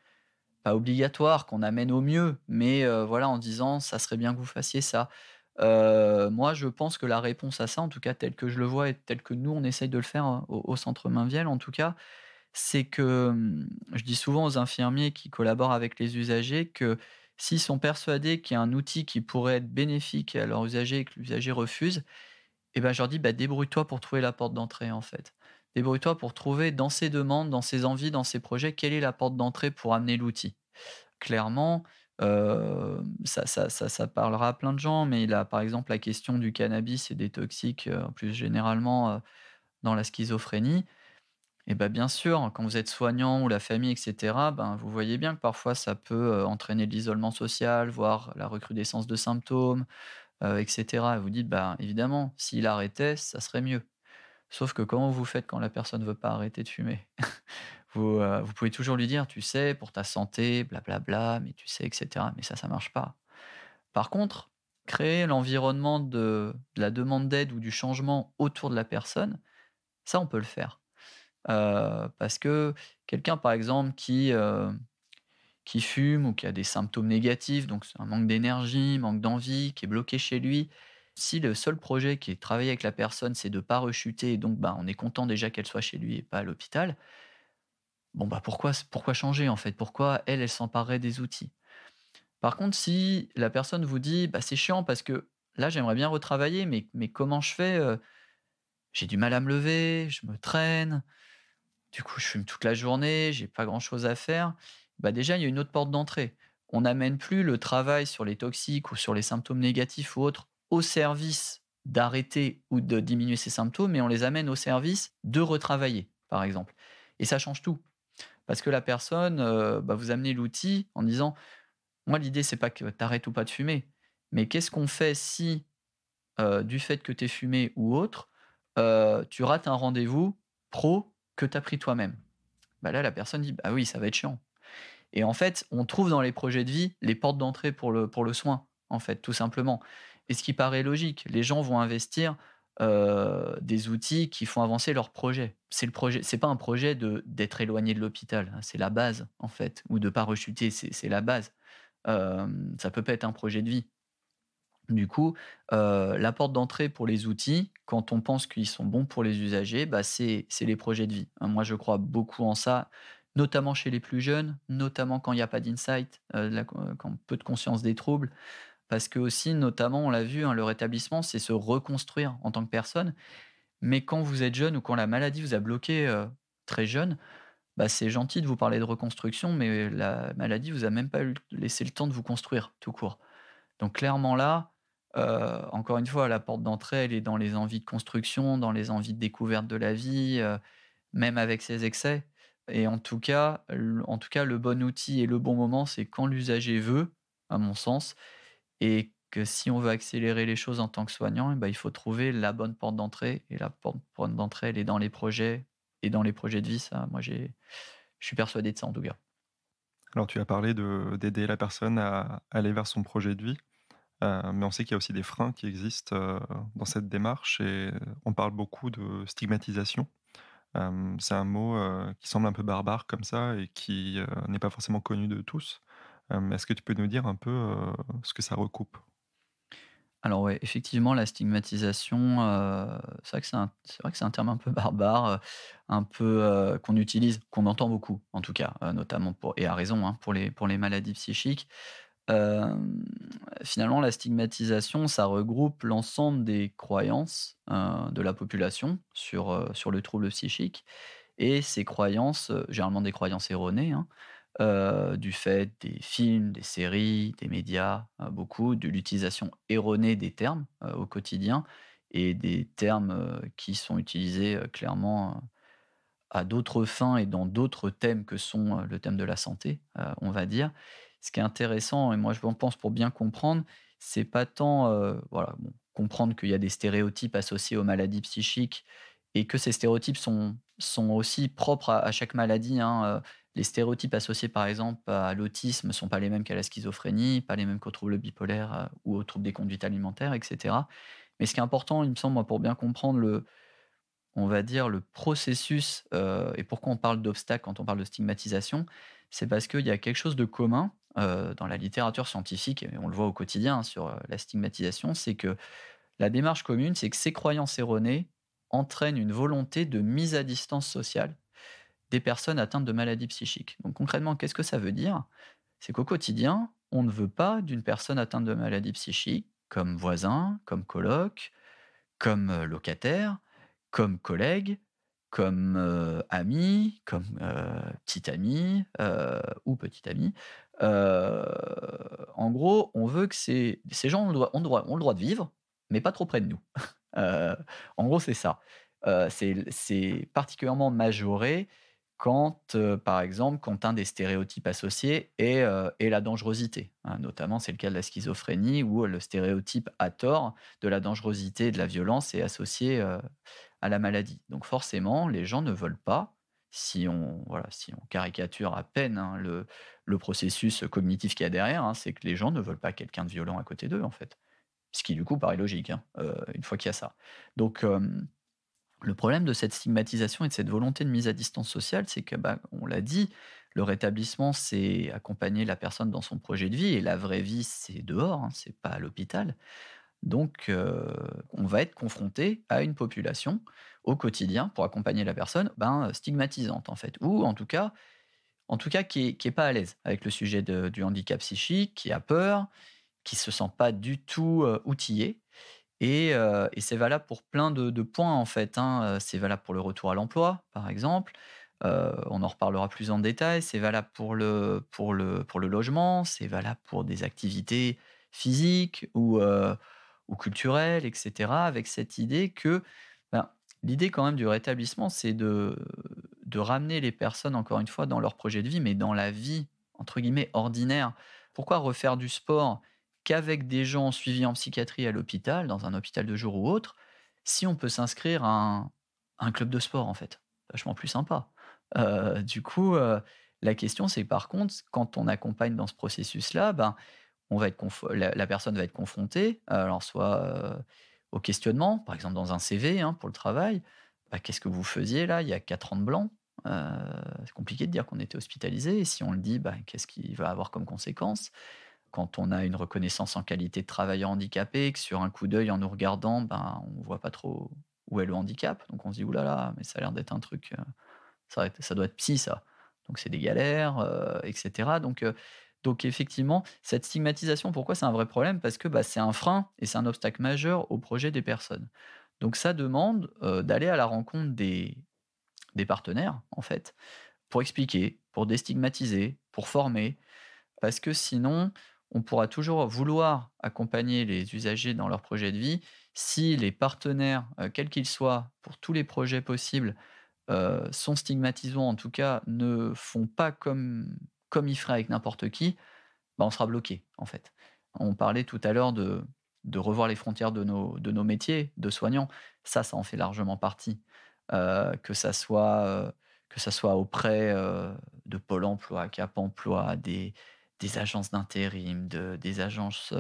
pas obligatoires, qu'on amène au mieux, mais voilà, en disant: «Ça serait bien que vous fassiez ça». Moi, je pense que la réponse à ça, en tout cas tel que je le vois et tel que nous on essaye de le faire, au centre Mainvielle en tout cas, c'est que, je dis souvent aux infirmiers qui collaborent avec les usagers que s'ils sont persuadés qu'il y a un outil qui pourrait être bénéfique à leur usager et que l'usager refuse, et ben, je leur dis: «Bah, débrouille-toi pour trouver la porte d'entrée, en fait. Débrouille-toi pour trouver dans ses demandes, dans ses envies, dans ses projets, quelle est la porte d'entrée pour amener l'outil». Clairement, ça parlera à plein de gens, mais là, par exemple, la question du cannabis et des toxiques, plus généralement, dans la schizophrénie, et ben bien sûr, quand vous êtes soignant ou la famille et cetera, ben, vous voyez bien que parfois ça peut, entraîner de l'isolement social, voire la recrudescence de symptômes, et cetera. Et vous dites: «Ben, évidemment, s'il arrêtait, ça serait mieux». Sauf que comment vous faites quand la personne ne veut pas arrêter de fumer? Vous pouvez toujours lui dire: «Tu sais, pour ta santé, blablabla, mais tu sais» et cetera. Mais ça marche pas. Par contre, créer l'environnement de la demande d'aide ou du changement autour de la personne, ça, on peut le faire. Parce que quelqu'un, par exemple, qui fume ou qui a des symptômes négatifs, donc c'est un manque d'énergie, manque d'envie, qui est bloqué chez lui. Si le seul projet qui est travaillé avec la personne, c'est de ne pas rechuter et donc on est content déjà qu'elle soit chez lui et pas à l'hôpital, bon, pourquoi changer en fait? Pourquoi elle s'emparerait des outils? Par contre, si la personne vous dit: «Bah, c'est chiant parce que là, j'aimerais bien retravailler, mais comment je fais, j'ai du mal à me lever, je me traîne, du coup, je fume toute la journée, j'ai pas grand-chose à faire». Bah, déjà, il y a une autre porte d'entrée. On n'amène plus le travail sur les toxiques ou sur les symptômes négatifs ou autres au service d'arrêter ou de diminuer ces symptômes, mais on les amène au service de retravailler, par exemple. Et ça change tout. Parce que la personne, vous amenez l'outil en disant: «Moi, l'idée, c'est pas que tu arrêtes ou pas de fumer, mais qu'est-ce qu'on fait si, du fait que tu aies fumé ou autre, tu rates un rendez-vous pro que tu as pris toi-même?» Bah, là, la personne dit: «Bah oui, ça va être chiant». Et en fait, on trouve dans les projets de vie les portes d'entrée pour le soin, en fait, tout simplement. Et ce qui paraît logique, les gens vont investir, des outils qui font avancer leur projet. C'est pas un projet d'être éloigné de l'hôpital, hein, c'est la base, en fait, ou de pas rechuter, c'est la base. Ça peut pas être un projet de vie. Du coup, la porte d'entrée pour les outils, quand on pense qu'ils sont bons pour les usagers, c'est les projets de vie. Hein, moi, je crois beaucoup en ça, notamment chez les plus jeunes, notamment quand il y a pas d'insight, quand peu de conscience des troubles. Parce que aussi, notamment, on l'a vu, hein, le rétablissement, c'est se reconstruire en tant que personne. Mais quand vous êtes jeune ou quand la maladie vous a bloqué, très jeune, c'est gentil de vous parler de reconstruction, mais la maladie vous a même pas laissé le temps de vous construire, tout court. Donc clairement là, encore une fois, la porte d'entrée, elle est dans les envies de construction, dans les envies de découverte de la vie, même avec ses excès. Et en tout cas, le bon outil et le bon moment, c'est quand l'usager veut, à mon sens, et que si on veut accélérer les choses en tant que soignant, il faut trouver la bonne porte d'entrée. Et la porte d'entrée, elle est dans les projets et dans les projets de vie. Ça, moi, je suis persuadé de ça en tout cas. Alors tu as parlé d'aider la personne à aller vers son projet de vie, mais on sait qu'il y a aussi des freins qui existent, dans cette démarche et on parle beaucoup de stigmatisation. C'est un mot, qui semble un peu barbare comme ça et qui, n'est pas forcément connu de tous. Est-ce que tu peux nous dire un peu, ce que ça recoupe? Alors ouais, effectivement, la stigmatisation, c'est vrai que c'est un terme un peu barbare, un peu, qu'on utilise, qu'on entend beaucoup en tout cas, notamment et à raison, hein, pour les maladies psychiques. Hem, Finalement, la stigmatisation, ça regroupe l'ensemble des croyances, de la population sur le trouble psychique et ces croyances, généralement des croyances erronées, hein, du fait des films, des séries, des médias, beaucoup, de l'utilisation erronée des termes, au quotidien et des termes, qui sont utilisés, clairement, à d'autres fins et dans d'autres thèmes que sont, le thème de la santé, on va dire. Ce qui est intéressant et moi je pense pour bien comprendre, c'est pas tant, voilà, bon, comprendre qu'il y a des stéréotypes associés aux maladies psychiques et que ces stéréotypes sont aussi propres à chaque maladie, hein, les stéréotypes associés par exemple à l'autisme sont pas les mêmes qu'à la schizophrénie, pas les mêmes qu'aux troubles bipolaires, ou aux troubles des conduites alimentaires et cetera. Mais ce qui est important, il me semble, moi, pour bien comprendre on va dire le processus, et pourquoi on parle d'obstacle quand on parle de stigmatisation, c'est parce qu'il y a quelque chose de commun, dans la littérature scientifique et on le voit au quotidien, hein, sur, la stigmatisation, c'est que la démarche commune, c'est que ces croyances erronées entraînent une volonté de mise à distance sociale des personnes atteintes de maladies psychiques. Donc concrètement, qu'est-ce que ça veut dire? C'est qu'au quotidien, on ne veut pas d'une personne atteinte de maladie psychique comme voisin, comme coloc, comme, locataire, comme collègue, comme, ami, comme, petit ami, ou petite amie. Heu, En gros, on veut que ces gens ont le droit de vivre, mais pas trop près de nous. Heu, En gros, c'est ça. C'est particulièrement majoré quand, par exemple, quand un des stéréotypes associés est la dangerosité, hein. Notamment, c'est le cas de la schizophrénie où le stéréotype à tort de la dangerosité et de la violence est associé, à la maladie. Donc forcément, les gens ne veulent pas, si on caricature à peine, hein, le processus cognitif qu'il y a derrière, hein, c'est que les gens ne veulent pas quelqu'un de violent à côté d'eux, en fait. Ce qui, du coup, paraît logique, hein, une fois qu'il y a ça. Donc, le problème de cette stigmatisation et de cette volonté de mise à distance sociale, c'est que, on l'a dit, Le rétablissement, c'est accompagner la personne dans son projet de vie et la vraie vie, c'est dehors, hein, c'est pas à l'hôpital. Donc, on va être confronté à une population au quotidien pour accompagner la personne, stigmatisante en fait, ou en tout cas qui est pas à l'aise avec le sujet du handicap psychique, qui a peur, qui se sent pas du tout, outillé et c'est valable pour plein de points en fait, hein, c'est valable pour le retour à l'emploi, par exemple, on en reparlera plus en détail. C'est valable pour le logement, c'est valable pour des activités physiques ou culturelles et cetera, avec cette idée que, ben, l'idée quand même du rétablissement, c'est de ramener les personnes, encore une fois, dans leur projet de vie, mais dans la vie, entre guillemets, «ordinaire». Pourquoi refaire du sport qu'avec des gens suivis en psychiatrie à l'hôpital, dans un hôpital de jour ou autre, si on peut s'inscrire à un club de sport, en fait? Vachement plus sympa. Du coup, la question, c'est par contre, quand on accompagne dans ce processus-là, on va être la personne va être confrontée, alors soit, au questionnement, par exemple dans un CV, hein, pour le travail. «Qu'est-ce que vous faisiez là, il y a 4 ans de blanc?» Heu, c'est compliqué de dire qu'on était hospitalisé et si on le dit, qu'est-ce qu'il va avoir comme conséquence? Quand on a une reconnaissance en qualité de travailleur handicapé, que sur un coup d'œil en nous regardant, on voit pas trop où est le handicap, donc on se dit: «Ouh là là, mais ça a l'air d'être un truc, ça doit être psy ça». Donc c'est des galères, et cetera. Donc effectivement, cette stigmatisation, pourquoi c'est un vrai problème? Parce que, c'est un frein et c'est un obstacle majeur au projet des personnes. Donc ça demande, d'aller à la rencontre des partenaires, en fait, pour expliquer, pour déstigmatiser, pour former. Parce que sinon, on pourra toujours vouloir accompagner les usagers dans leur projet de vie si les partenaires, quels qu'ils soient, pour tous les projets possibles, sont stigmatisants, en tout cas, ne font pas comme ils feraient avec n'importe qui, on sera bloqué, en fait. On parlait tout à l'heure de revoir les frontières de nos métiers de soignants. Ça en fait largement partie. Que ça soit auprès, de Pôle emploi, Cap emploi, des agences d'intérim, des agences,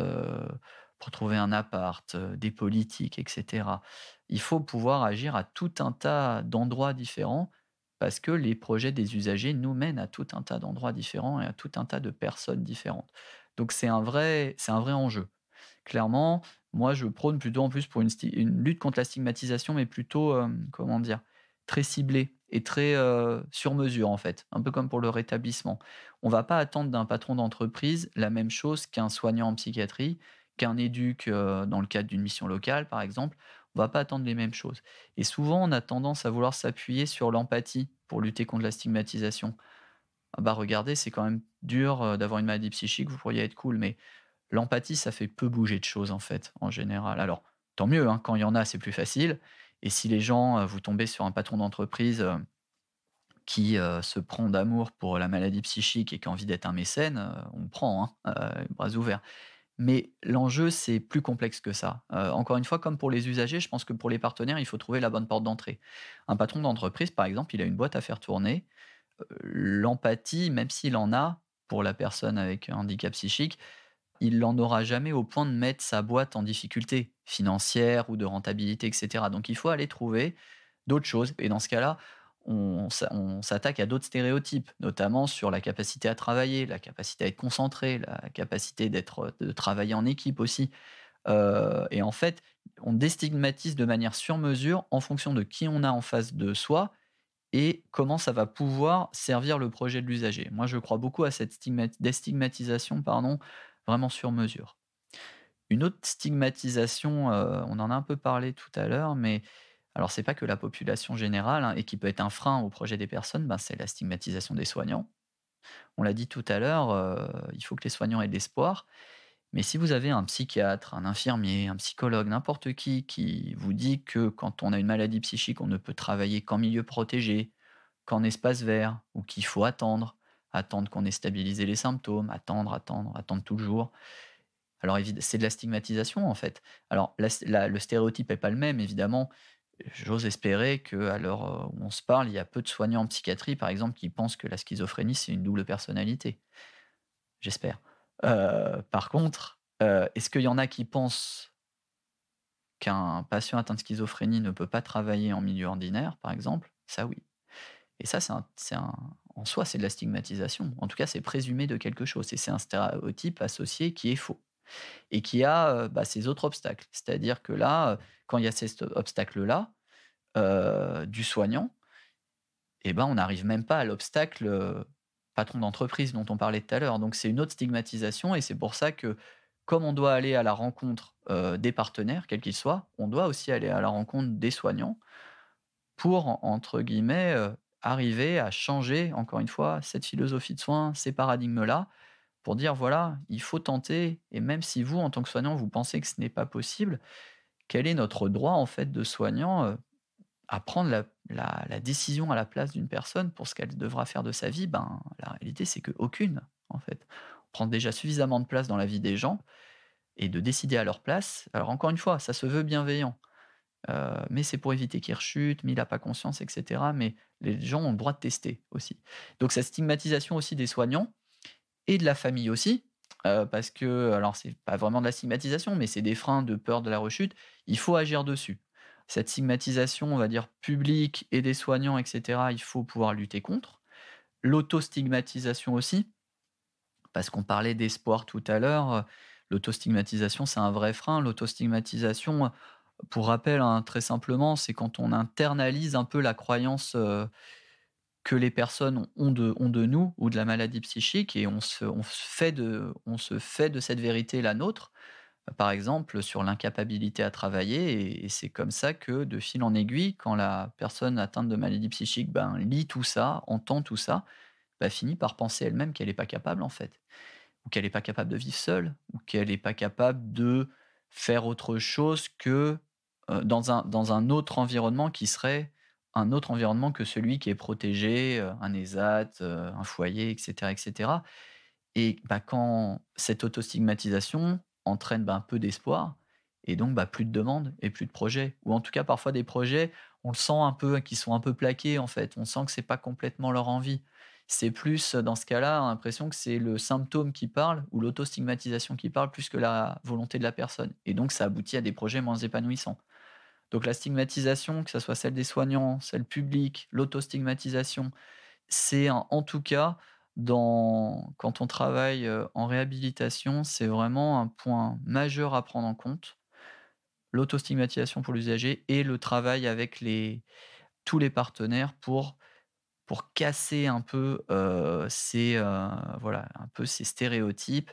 pour trouver un appart, des politiques et cetera. Il faut pouvoir agir à tout un tas d'endroits différents parce que les projets des usagers nous mènent à tout un tas d'endroits différents et à tout un tas de personnes différentes. Donc c'est un vrai enjeu. Clairement, moi je prône plutôt en plus pour une lutte contre la stigmatisation, mais plutôt, comment dire? Très ciblée et très, sur mesure en fait, un peu comme pour le rétablissement. On va pas attendre d'un patron d'entreprise la même chose qu'un soignant en psychiatrie, qu'un éduc, dans le cadre d'une mission locale par exemple. On va pas attendre les mêmes choses et souvent on a tendance à vouloir s'appuyer sur l'empathie pour lutter contre la stigmatisation. «Ah regardez, c'est quand même dur, d'avoir une maladie psychique, vous pourriez être cool», mais l'empathie, ça fait peu bouger de choses, en fait, en général. Alors, tant mieux, hein, quand il y en a, c'est plus facile et si les gens, vous tombez sur un patron d'entreprise, qui, se prend d'amour pour la maladie psychique et qui a envie d'être un mécène, on prend, hein, bras ouverts. Mais l'enjeu, c'est plus complexe que ça. Encore une fois, comme pour les usagers, je pense que pour les partenaires, il faut trouver la bonne porte d'entrée. Un patron d'entreprise, par exemple, il a une boîte à faire tourner. L'empathie, même s'il en a pour la personne avec un handicap psychique, il n'en aura jamais au point de mettre sa boîte en difficulté financière ou de rentabilité et cetera. Donc il faut aller trouver d'autres choses et dans ce cas-là, on s'attaque à d'autres stéréotypes, notamment sur la capacité à travailler, la capacité à être concentré, la capacité de travailler en équipe aussi. Et en fait, on déstigmatise de manière sur mesure en fonction de qui on a en face de soi et comment ça va pouvoir servir le projet de l'usager. Moi, je crois beaucoup à cette déstigmatisation, pardon, vraiment sur mesure. Une autre stigmatisation, on en a un peu parlé tout à l'heure, mais alors c'est pas que la population générale, hein, et qui peut être un frein au projet des personnes, c'est la stigmatisation des soignants. On l'a dit tout à l'heure, il faut que les soignants aient de l'espoir, mais si vous avez un psychiatre, un infirmier, un psychologue, n'importe qui vous dit que quand on a une maladie psychique, on ne peut travailler qu'en milieu protégé, qu'en espace vert ou qu'il faut attendre qu'on ait stabilisé les symptômes, attendre toujours. Alors c'est de la stigmatisation en fait. Alors le stéréotype est pas le même évidemment. J'ose espérer qu'à l'heure, où on se parle, il y a peu de soignants en psychiatrie par exemple qui pensent que la schizophrénie c'est une double personnalité. J'espère. Par contre, est-ce qu'il y en a qui pensent qu'un patient atteint de schizophrénie ne peut pas travailler en milieu ordinaire par exemple? Ça oui. Et ça, en soi, c'est de la stigmatisation. En tout cas, c'est présumé de quelque chose et c'est un stéréotype associé qui est faux et qui a, ces autres obstacles. C'est-à-dire que là, quand il y a cet obstacle-là, du soignant, et ben, on n'arrive même pas à l'obstacle, patron d'entreprise dont on parlait tout à l'heure. Donc c'est une autre stigmatisation et c'est pour ça que, comme on doit aller à la rencontre, des partenaires, quels qu'ils soient, on doit aussi aller à la rencontre des soignants pour, entre guillemets, arriver à changer, encore une fois, cette philosophie de soins, ces paradigmes-là, pour dire: «Voilà, il faut tenter et même si vous, en tant que soignant, vous pensez que ce n'est pas possible, quel est notre droit, en fait, de soignant, à prendre la décision à la place d'une personne pour ce qu'elle devra faire de sa vie?» Ben, la réalité, c'est qu'aucune, en fait. On prend déjà suffisamment de place dans la vie des gens et de décider à leur place, alors encore une fois, ça se veut bienveillant, mais c'est pour éviter qu'il rechute, mais il a pas conscience et cetera, mais les gens ont le droit de tester aussi. Donc cette stigmatisation aussi des soignants et de la famille aussi, parce que alors c'est pas vraiment de la stigmatisation, mais c'est des freins de peur de la rechute, il faut agir dessus. Cette stigmatisation, on va dire publique et des soignants et cetera, il faut pouvoir lutter contre. L'auto-stigmatisation aussi, parce qu'on parlait d'espoir tout à l'heure, l'auto-stigmatisation, c'est un vrai frein. L'auto-stigmatisation, pour rappel, hein, très simplement, c'est quand on internalise un peu la croyance, que les personnes ont de nous ou de la maladie psychique et on se fait de cette vérité la nôtre. Par exemple, sur l'incapacité à travailler et c'est comme ça que, de fil en aiguille, quand la personne atteinte de maladie psychique, ben, lit tout ça, entend tout ça, bah, finit par penser elle-même qu'elle est pas capable, en fait. Ou qu'elle est pas capable de vivre seule, ou qu'elle est pas capable de faire autre chose que, dans un autre environnement qui serait un autre environnement que celui qui est protégé, un ESAT, un foyer et cetera et cetera. Et bah, quand cette autostigmatisation entraîne, bah, un peu d'espoir et donc bah, plus de demandes et plus de projets. Ou en tout cas parfois des projets, on le sent un peu, qui sont un peu plaqués en fait. On sent que c'est pas complètement leur envie. C'est plus, dans ce cas-là, l'impression que c'est le symptôme qui parle ou l'autostigmatisation qui parle plus que la volonté de la personne. Et donc ça aboutit à des projets moins épanouissants. Donc la stigmatisation, que ça soit celle des soignants, celle publique, l'autostigmatisation, c'est en tout cas, quand on travaille, en réhabilitation, c'est vraiment un point majeur à prendre en compte. L'autostigmatisation pour l'usager et le travail avec tous les partenaires pour casser un peu, voilà, un peu ces stéréotypes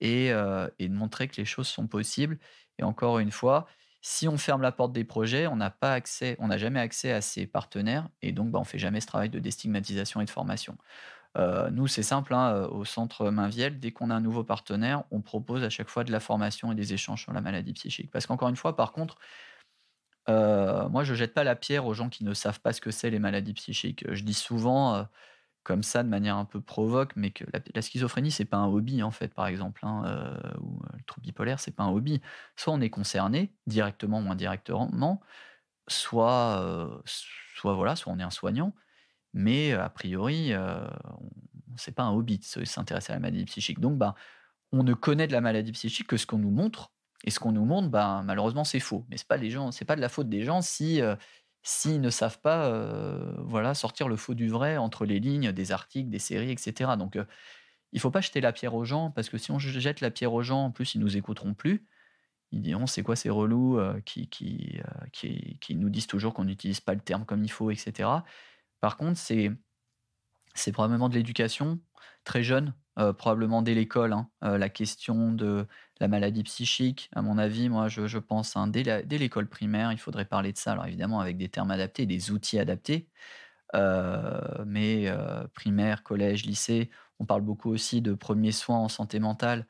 et de montrer que les choses sont possibles et encore une fois, si on ferme la porte des projets, on n'a jamais accès à ces partenaires et donc bah, on fait jamais ce travail de déstigmatisation et de formation. Nous, c'est simple, hein, au centre Mainvielle, dès qu'on a un nouveau partenaire, on propose à chaque fois de la formation et des échanges sur la maladie psychique. Parce qu'encore une fois, par contre, moi, je jette pas la pierre aux gens qui ne savent pas ce que c'est les maladies psychiques. Je dis souvent, comme ça, de manière un peu provoque, mais que la schizophrénie, c'est pas un hobby, en fait, par exemple, hein, ou le trouble bipolaire, c'est pas un hobby. Soit on est concerné, directement ou indirectement, soit voilà, soit on est un soignant, mais a priori, c'est pas un hobby de s'intéresser à la maladie psychique. Donc, bah, on ne connaît de la maladie psychique que ce qu'on nous montre et ce qu'on nous montre, bah, malheureusement, c'est faux. Mais c'est pas de la faute des gens si, s'ils ne savent pas, voilà, sortir le faux du vrai entre les lignes des articles, des séries et cetera. Donc, il faut pas jeter la pierre aux gens parce que si on jette la pierre aux gens, en plus, ils nous écouteront plus. Ils diront: «C'est quoi ces relous, qui nous disent toujours qu'on n'utilise pas le terme comme il faut?» et cetera. Par contre, c'est probablement de l'éducation, très jeune, probablement dès l'école, hein. La question de la maladie psychique, à mon avis, moi je pense, hein, dès l'école primaire, il faudrait parler de ça. Alors évidemment avec des termes adaptés, des outils adaptés, mais primaire, collège, lycée, on parle beaucoup aussi de premiers soins en santé mentale.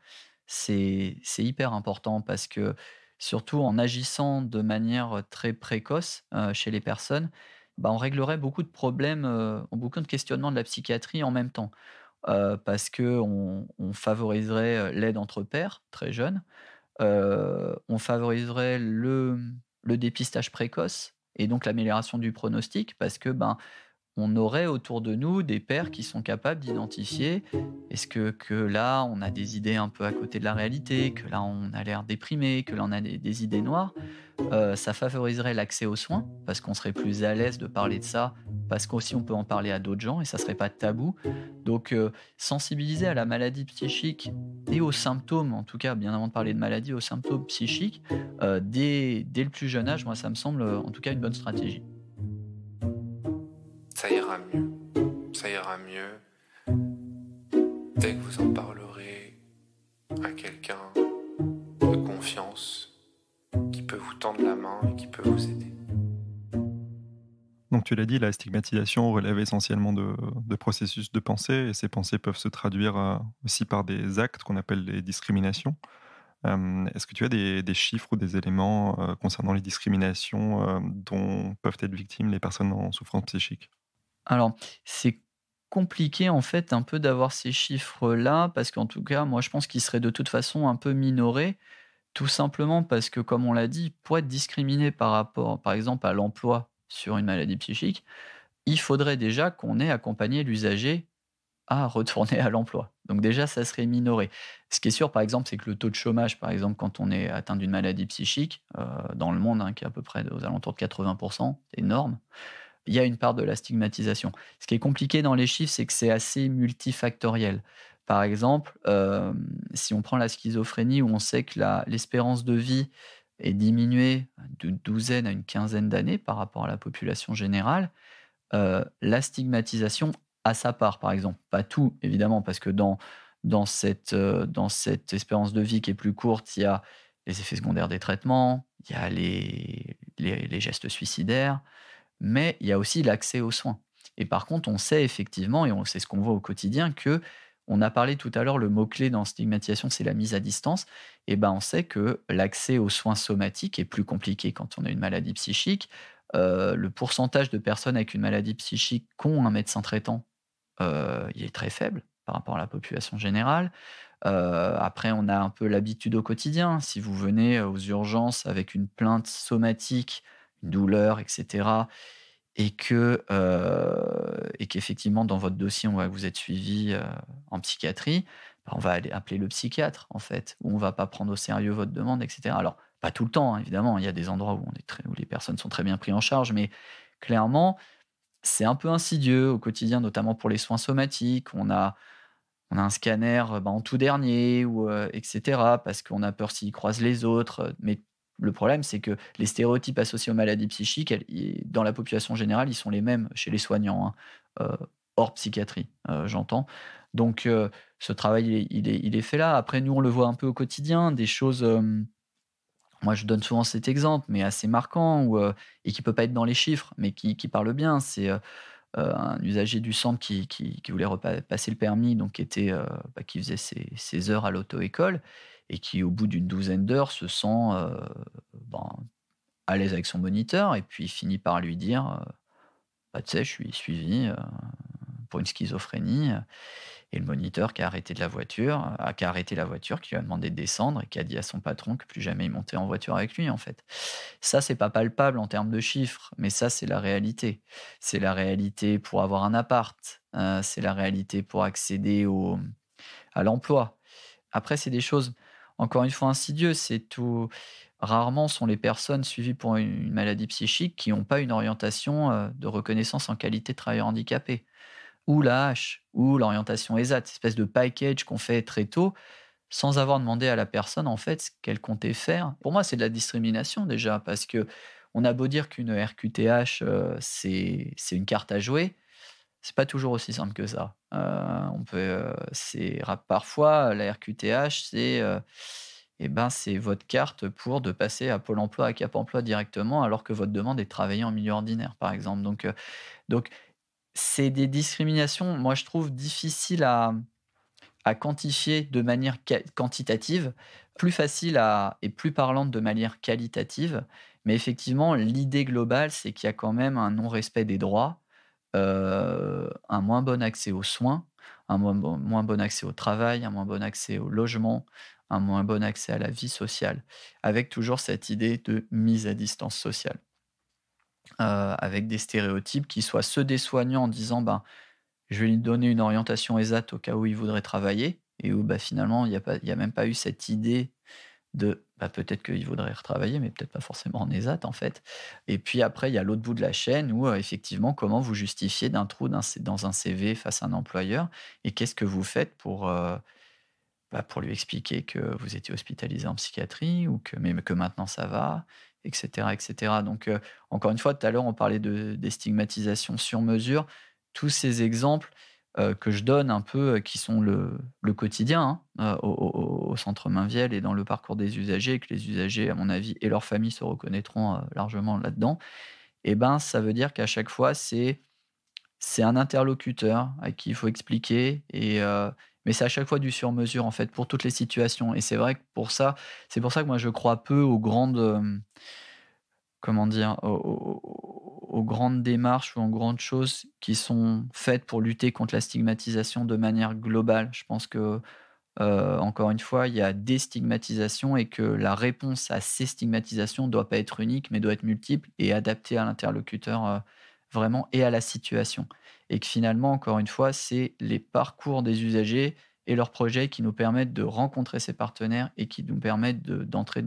C'est hyper important parce que, surtout en agissant de manière très précoce, chez les personnes, bah, on réglerait beaucoup de problèmes, beaucoup de questionnements de la psychiatrie en même temps. Parce qu'on favoriserait, l'aide entre pairs, très jeunes, on favoriserait le dépistage précoce et donc l'amélioration du pronostic parce que, ben, on aurait autour de nous des pairs qui sont capables d'identifier est-ce que là, on a des idées un peu à côté de la réalité, que là, on a l'air déprimé, que là, on a des idées noires. Ça favoriserait l'accès aux soins parce qu'on serait plus à l'aise de parler de ça, parce qu'aussi on peut en parler à d'autres gens et ça serait pas tabou. Donc sensibiliser à la maladie psychique et aux symptômes, en tout cas bien avant de parler de maladie, aux symptômes psychiques, dès le plus jeune âge, moi ça me semble en tout cas une bonne stratégie. Ça ira mieux. Ça ira mieux dès que vous en parlerez à quelqu'un de confiance qui peut vous tendre la main et qui peut vous aider. Donc tu l'as dit, la stigmatisation relève essentiellement de processus de pensée, et ces pensées peuvent se traduire aussi par des actes qu'on appelle les discriminations. Est-ce que tu as des chiffres ou des éléments concernant les discriminations dont peuvent être victimes les personnes en souffrance psychique? Alors c'est compliqué en fait un peu d'avoir ces chiffres-là parce qu'en tout cas moi je pense qu'ils seraient de toute façon un peu minorés. Tout simplement parce que, comme on l'a dit, pour être discriminé par rapport, par exemple, à l'emploi sur une maladie psychique, il faudrait déjà qu'on ait accompagné l'usager à retourner à l'emploi. Donc déjà, ça serait minoré. Ce qui est sûr, par exemple, c'est que le taux de chômage, par exemple, quand on est atteint d'une maladie psychique, dans le monde, hein, qui est à peu près aux alentours de 80%, c'est énorme, il y a une part de la stigmatisation. Ce qui est compliqué dans les chiffres, c'est que c'est assez multifactoriel. Par exemple, si on prend la schizophrénie où on sait que l'espérance de vie est diminuée d'une douzaine à une quinzaine d'années par rapport à la population générale, la stigmatisation a sa part, par exemple. Pas tout, évidemment, parce que dans cette espérance de vie qui est plus courte, il y a les effets secondaires des traitements, il y a les gestes suicidaires, mais il y a aussi l'accès aux soins. Et par contre, on sait effectivement, et c'est ce qu'on voit au quotidien, que on a parlé tout à l'heure, le mot-clé dans stigmatisation, c'est la mise à distance. Et ben, on sait que l'accès aux soins somatiques est plus compliqué quand on a une maladie psychique. Le pourcentage de personnes avec une maladie psychique qui ont un médecin traitant, il est très faible par rapport à la population générale. Après, on a un peu l'habitude au quotidien. Si vous venez aux urgences avec une plainte somatique, une douleur, etc., et qu'effectivement dans votre dossier, on voit que vous êtes suivi, en psychiatrie, bah, on va aller appeler le psychiatre, en fait, ou on va pas prendre au sérieux votre demande et cetera. Alors, pas tout le temps, hein, évidemment, il y a des endroits où les personnes sont très bien prises en charge, mais clairement, c'est un peu insidieux au quotidien, notamment pour les soins somatiques. On a un scanner, bah, en tout dernier ou et cetera, parce qu'on a peur s'ils croisent les autres, mais le problème, c'est que les stéréotypes associés aux maladies psychiques, dans la population générale, ils sont les mêmes chez les soignants, hein, hors psychiatrie, j'entends. Donc ce travail, il est fait là. Après nous, on le voit un peu au quotidien, des choses, moi je donne souvent cet exemple, mais assez marquant et qui peut pas être dans les chiffres, mais qui parle bien. C'est, un usager du centre qui voulait passer le permis, donc qui faisait ses heures à l'auto-école et qui, au bout d'une douzaine d'heures, se sent ben, à l'aise avec son moniteur et puis finit par lui dire bah, tu sais, je suis suivi pour une schizophrénie. Et le moniteur qui a arrêté de la voiture, qui a arrêté la voiture, qui lui a demandé de descendre et qui a dit à son patron que plus jamais il montait en voiture avec lui, en fait. Ça, c'est pas palpable en termes de chiffres, mais ça, c'est la réalité. C'est la réalité pour avoir un appart, c'est la réalité pour accéder à l'emploi. Après, c'est des choses, encore une fois, insidieuses. C'est tout. Rarement sont les personnes suivies pour une maladie psychique qui n'ont pas une orientation de reconnaissance en qualité de travailleur handicapé ou la hache, ou l'orientation ESAT, cette espèce de package qu'on fait très tôt, sans avoir demandé à la personne, en fait, ce qu'elle comptait faire. Pour moi, c'est de la discrimination déjà, parce que on a beau dire qu'une RQTH, c'est une carte à jouer, c'est pas toujours aussi simple que ça. Parfois, la RQTH, c'est votre carte pour de passer à Pôle emploi, à Cap emploi directement, alors que votre demande est de travailler en milieu ordinaire, par exemple. Donc c'est des discriminations, moi, je trouve difficiles à quantifier de manière quantitative, plus facile et plus parlante de manière qualitative. Mais effectivement, l'idée globale, c'est qu'il y a quand même un non-respect des droits, un moins bon accès aux soins, un moins bon accès au travail, un moins bon accès au logement, un moins bon accès à la vie sociale, avec toujours cette idée de mise à distance sociale. avec des stéréotypes qui soient ceux des soignants en disant: «Ben, je vais lui donner une orientation ESAT au cas où il voudrait travailler» et où, bah, finalement, il y a même pas eu cette idée de, bah, peut-être qu'il voudrait retravailler, mais peut-être pas forcément en ESAT, en fait. Et puis après, il y a l'autre bout de la chaîne où, effectivement, comment vous justifiez d'un trou dans un CV face à un employeur et qu'est-ce que vous faites pour lui expliquer que vous étiez hospitalisé en psychiatrie ou que maintenant ça va, et cetera, et cetera. Donc, encore une fois, tout à l'heure, on parlait des stigmatisations sur mesure. Tous ces exemples, que je donne un peu, qui sont le quotidien, hein, au centre Mainvielle et dans le parcours des usagers, que les usagers, à mon avis, et leurs familles se reconnaîtront, largement là-dedans. Et ben, ça veut dire qu'à chaque fois, c'est un interlocuteur à qui il faut expliquer mais c'est à chaque fois du sur mesure, en fait, pour toutes les situations et c'est vrai que c'est pour ça que moi je crois peu aux grandes, comment dire? Aux grandes démarches ou aux grandes choses qui sont faites pour lutter contre la stigmatisation de manière globale. Je pense que, encore une fois, il y a des stigmatisations et que la réponse à ces stigmatisations doit pas être unique, mais doit être multiple et adaptée à l'interlocuteur, vraiment et à la situation. Et que finalement, encore une fois, c'est les parcours des usagers et leurs projets qui nous permettent de rencontrer ces partenaires et qui nous permettent d'entrer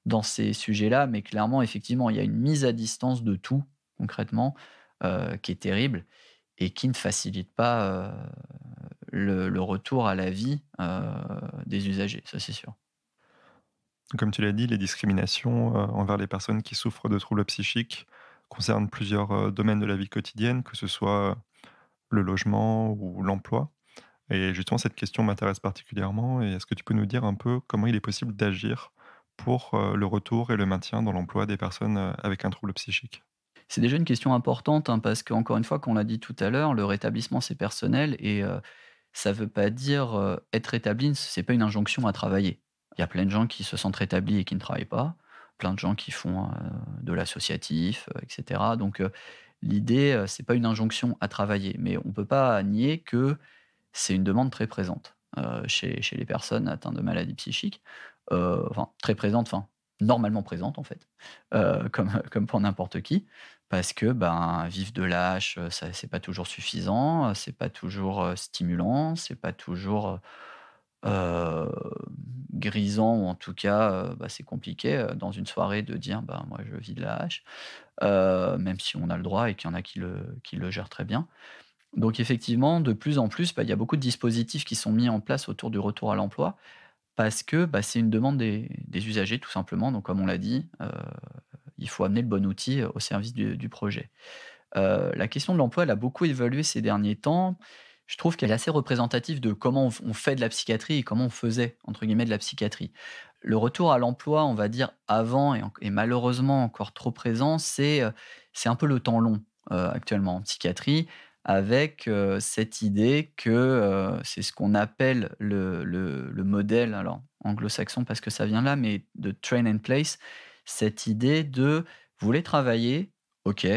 dans ces sujets-là. Mais clairement, effectivement, il y a une mise à distance de tout, concrètement, qui est terrible et qui ne facilite pas, le retour à la vie, des usagers, ça c'est sûr. Comme tu l'as dit, les discriminations envers les personnes qui souffrent de troubles psychiques concernent plusieurs domaines de la vie quotidienne, que ce soit le logement ou l'emploi. Et justement, cette question m'intéresse particulièrement. Et est-ce que tu peux nous dire un peu comment il est possible d'agir pour le retour et le maintien dans l'emploi des personnes avec un trouble psychique? C'est déjà une question importante, hein, parce qu'encore une fois, comme on l'a dit tout à l'heure, le rétablissement, c'est personnel et ça veut pas dire, être rétabli, c'est pas une injonction à travailler. Il y a plein de gens qui se sentent rétablis et qui ne travaillent pas, plein de gens qui font, de l'associatif, et cetera. Donc, l'idée, c'est pas une injonction à travailler, mais on peut pas nier que c'est une demande très présente, chez les personnes atteintes de maladies psychiques, enfin très présente, enfin normalement présente en fait, comme pour n'importe qui. Parce que, ben, vivre de l'AH, ça c'est pas toujours suffisant, c'est pas toujours, stimulant, c'est pas toujours, heu, grisant ou en tout cas, bah, c'est compliqué, dans une soirée de dire: «Ben, moi je vis de l'AH», même si on a le droit et qu'il y en a qui le gèrent très bien. Donc effectivement, de plus en plus, bah, il y a beaucoup de dispositifs qui sont mis en place autour du retour à l'emploi parce que, bah, c'est une demande des usagers tout simplement. Donc comme on l'a dit, il faut amener le bon outil, au service du projet. La question de l'emploi, elle a beaucoup évolué ces derniers temps. Je trouve qu'elle est assez représentative de comment on fait de la psychiatrie et comment on faisait, entre guillemets, «de la psychiatrie». Le retour à l'emploi, on va dire avant et malheureusement encore trop présent, c'est un peu le temps long, actuellement en psychiatrie avec, cette idée que, c'est ce qu'on appelle le modèle, alors anglo-saxon parce que ça vient là, mais de train and place. Cette idée de: «Vous voulez travailler? OK.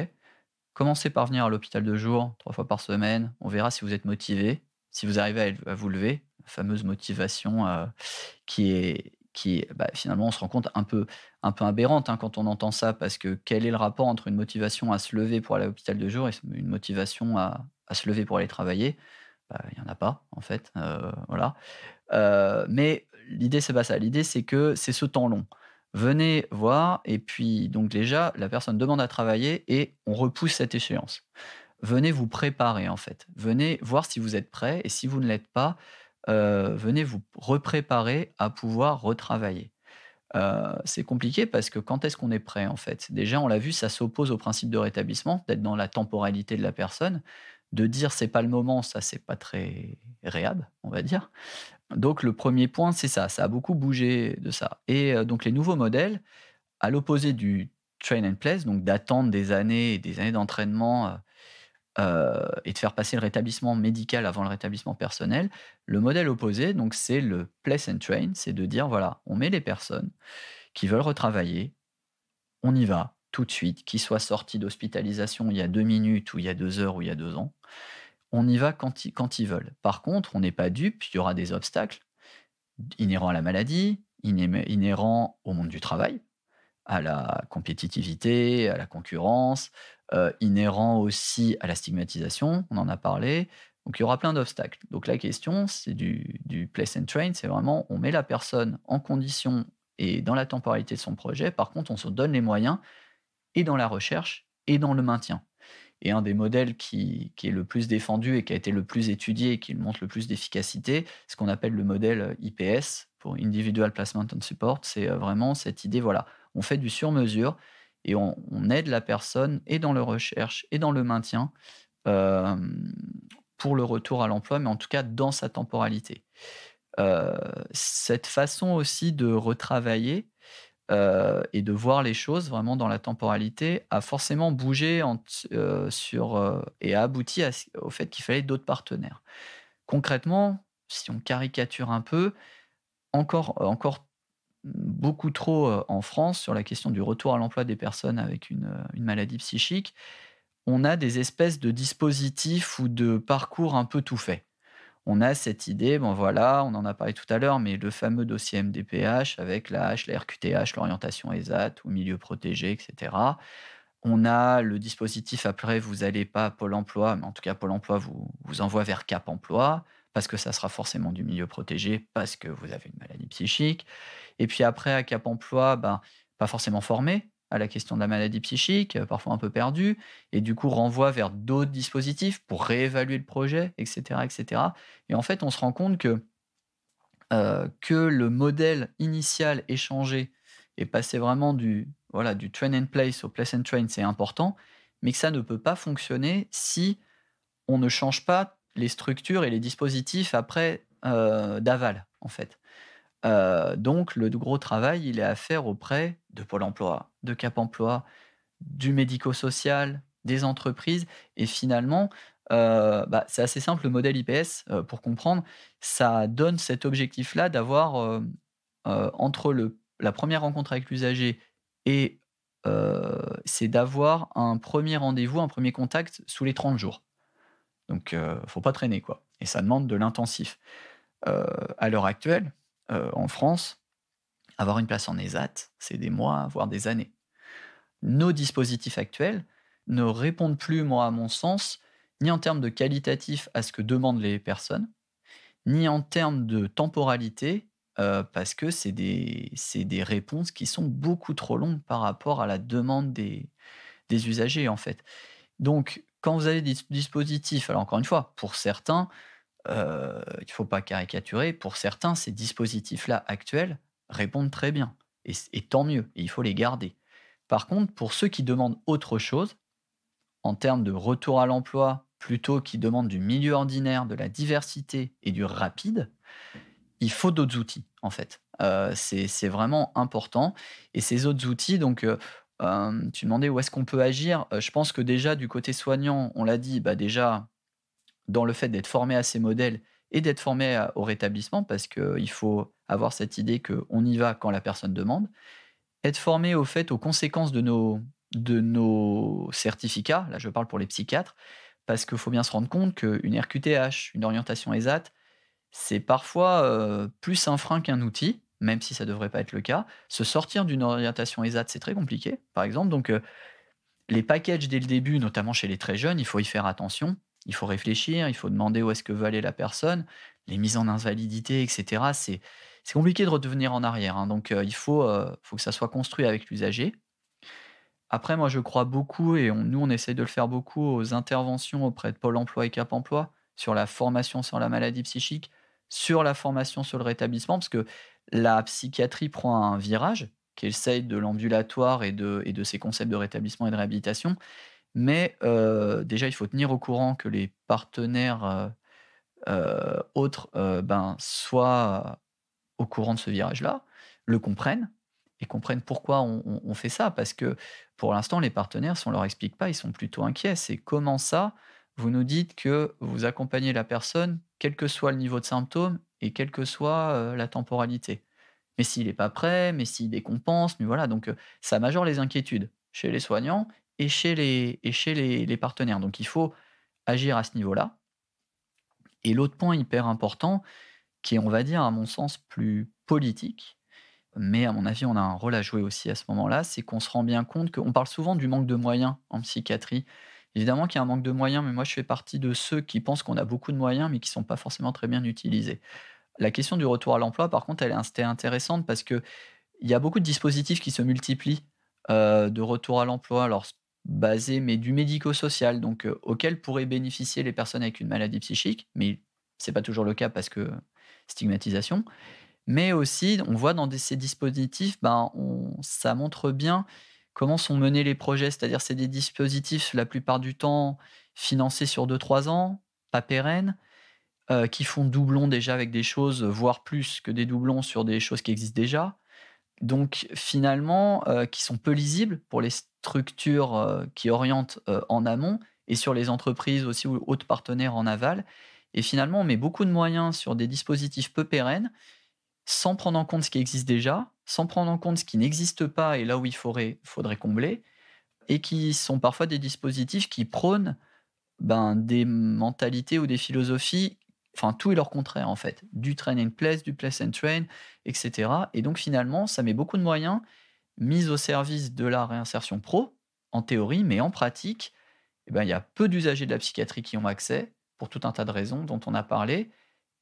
Commencez par venir à l'hôpital de jour 3 fois par semaine. On verra si vous êtes motivé, si vous arrivez à vous lever». La fameuse motivation, bah, finalement, on se rend compte un peu aberrante, hein, quand on entend ça parce que quel est le rapport entre une motivation à se lever pour aller à l'hôpital de jour et une motivation à se lever pour aller travailler? Bah, il y en a pas en fait, voilà. Mais l'idée, c'est pas ça. L'idée, c'est que c'est ce temps long. Venez voir et puis donc déjà, la personne demande à travailler et on repousse cette échéance. Venez vous préparer en fait. Venez voir si vous êtes prêt et si vous ne l'êtes pas, venez vous repréparer à pouvoir retravailler. C'est compliqué parce que quand est-ce qu'on est prêt en fait? Déjà, on l'a vu, ça s'oppose au principe de rétablissement, d'être dans la temporalité de la personne. De dire: «C'est pas le moment», ça, c'est pas très réhab, on va dire. Donc le premier point, c'est ça a beaucoup bougé de ça et donc les nouveaux modèles, à l'opposé du train and place, donc d'attendre des années et des années d'entraînement, et de faire passer le rétablissement médical avant le rétablissement personnel. Le modèle opposé, donc c'est le place and train, c'est de dire: «Voilà, on met les personnes qui veulent retravailler, on y va tout de suite, qu'ils soient sortis d'hospitalisation il y a 2 minutes ou il y a 2 heures ou il y a 2 ans. On y va quand ils veulent. Par contre, on n'est pas dupe, il y aura des obstacles inhérents à la maladie, inhérents au monde du travail, à la compétitivité, à la concurrence, inhérent aussi à la stigmatisation, on en a parlé. Donc il y aura plein d'obstacles. Donc la question, c'est du place and train, c'est vraiment on met la personne en condition et dans la temporalité de son projet. Par contre, on se donne les moyens et dans la recherche et dans le maintien. Et un des modèles qui est le plus défendu et qui a été le plus étudié et qui montre le plus d'efficacité, c'est ce qu'on appelle le modèle IPS, pour Individual Placement and Support. C'est vraiment cette idée, voilà, on fait du sur-mesure et on aide la personne et dans la recherche et dans le maintien euh, pour le retour à l'emploi, mais en tout cas dans sa temporalité. Cette façon aussi de retravailler, et de voir les choses vraiment dans la temporalité, a forcément bougé et a abouti au fait qu'il fallait d'autres partenaires. Concrètement, si on caricature un peu, encore beaucoup trop en France sur la question du retour à l'emploi des personnes avec une maladie psychique, on a des espèces de dispositifs ou de parcours un peu tout faits. On a cette idée, bon voilà, on en a parlé tout à l'heure, mais le fameux dossier MDPH avec la H, la RQTH, l'orientation ESAT ou milieu protégé, etc. On a le dispositif après, vous n'allez pas à Pôle emploi, mais en tout cas, Pôle emploi vous envoie vers Cap emploi, parce que ça sera forcément du milieu protégé, parce que vous avez une maladie psychique. Et puis après, à Cap emploi, ben, pas forcément formé à la question de la maladie psychique, parfois un peu perdu, et du coup renvoie vers d'autres dispositifs pour réévaluer le projet, etc., etc. Et cetera. Et en fait, on se rend compte que le modèle initial échangé et passer vraiment du train and place au place and train, c'est important, mais que ça ne peut pas fonctionner si on ne change pas les structures et les dispositifs après d'aval, en fait. Donc le gros travail, il est à faire auprès de Pôle emploi, de Cap emploi, du médico-social, des entreprises et finalement, c'est assez simple le modèle IPS, pour comprendre. Ça donne cet objectif-là d'avoir, entre la première rencontre avec l'usager et c'est d'avoir un premier rendez-vous, un premier contact sous les 30 jours. Donc faut pas traîner quoi et ça demande de l'intensif. À l'heure actuelle, en France, avoir une place en ESAT, c'est des mois, voire des années. Nos dispositifs actuels ne répondent plus, moi, à mon sens, ni en termes de qualitatif à ce que demandent les personnes, ni en termes de temporalité, parce que c'est des réponses qui sont beaucoup trop longues par rapport à la demande des usagers, en fait. Donc, quand vous avez des dispositifs, alors encore une fois, pour certains, il ne faut pas caricaturer, pour certains, ces dispositifs-là actuels répondent très bien et tant mieux et il faut les garder. Par contre, pour ceux qui demandent autre chose, en termes de retour à l'emploi, plutôt qui demandent du milieu ordinaire, de la diversité et du rapide, il faut d'autres outils, en fait. C'est vraiment important et ces autres outils donc tu demandais où est-ce qu'on peut agir? Je pense que déjà du côté soignant, on l'a dit, bah, déjà dans le fait d'être formé à ces modèles et d'être formé au rétablissement parce qu'il faut avoir cette idée qu'on y va quand la personne demande. Être formé au fait aux conséquences de nos certificats, là je parle pour les psychiatres, parce qu'il faut bien se rendre compte qu'une RQTH, une orientation ESAT, c'est parfois plus un frein qu'un outil, même si ça ne devrait pas être le cas. Se sortir d'une orientation ESAT, c'est très compliqué, par exemple. Donc les packages dès le début, notamment chez les très jeunes, il faut y faire attention. Il faut réfléchir, il faut demander où est-ce que veut aller la personne. Les mises en invalidité, etc. C'est compliqué de redevenir en arrière, hein. Donc il faut que ça soit construit avec l'usager. Après, moi, je crois beaucoup, et nous, on essaie de le faire beaucoup, aux interventions auprès de Pôle emploi et Cap emploi sur la formation sur la maladie psychique, sur la formation sur le rétablissement, parce que la psychiatrie prend un virage, qui est celle de l'ambulatoire et de ces concepts de rétablissement et de réhabilitation. Mais déjà, il faut tenir au courant que les partenaires autres soient au courant de ce virage-là, le comprennent et comprennent pourquoi on fait ça. Parce que pour l'instant, les partenaires, si on ne leur explique pas, ils sont plutôt inquiets. C'est comment ça, vous nous dites que vous accompagnez la personne, quel que soit le niveau de symptômes et quelle que soit la temporalité. Mais s'il n'est pas prêt, mais s'il décompense, mais voilà, donc ça majore les inquiétudes chez les soignants et chez les partenaires. Donc il faut agir à ce niveau-là. Et l'autre point hyper important, qui est, on va dire, à mon sens, plus politique, mais à mon avis, on a un rôle à jouer aussi à ce moment-là, c'est qu'on se rend bien compte qu'on parle souvent du manque de moyens en psychiatrie. Évidemment qu'il y a un manque de moyens, mais moi je fais partie de ceux qui pensent qu'on a beaucoup de moyens, mais qui ne sont pas forcément très bien utilisés. La question du retour à l'emploi, par contre, c'était intéressante parce qu'il y a beaucoup de dispositifs qui se multiplient de retour à l'emploi, alors basés, mais du médico-social, donc auquel pourraient bénéficier les personnes avec une maladie psychique, mais c'est pas toujours le cas parce que stigmatisation. Mais aussi, on voit dans ces dispositifs, ben, ça montre bien comment sont menés les projets. C'est-à-dire, c'est des dispositifs, la plupart du temps, financés sur 2 3 ans, pas pérennes, qui font doublon déjà avec des choses, voire plus que des doublons sur des choses qui existent déjà. Donc finalement, qui sont peu lisibles pour les structures, qui orientent, en amont et sur les entreprises aussi ou autres partenaires en aval. Et finalement, on met beaucoup de moyens sur des dispositifs peu pérennes sans prendre en compte ce qui existe déjà, sans prendre en compte ce qui n'existe pas et là où faudrait combler et qui sont parfois des dispositifs qui prônent, ben, des mentalités ou des philosophies, enfin tout et leur contraire en fait. Du train and place, du place and train et cetera et donc finalement, ça met beaucoup de moyens mis au service de la réinsertion pro, en théorie, mais en pratique, eh ben, il y a peu d'usagers de la psychiatrie qui ont accès, pour tout un tas de raisons dont on a parlé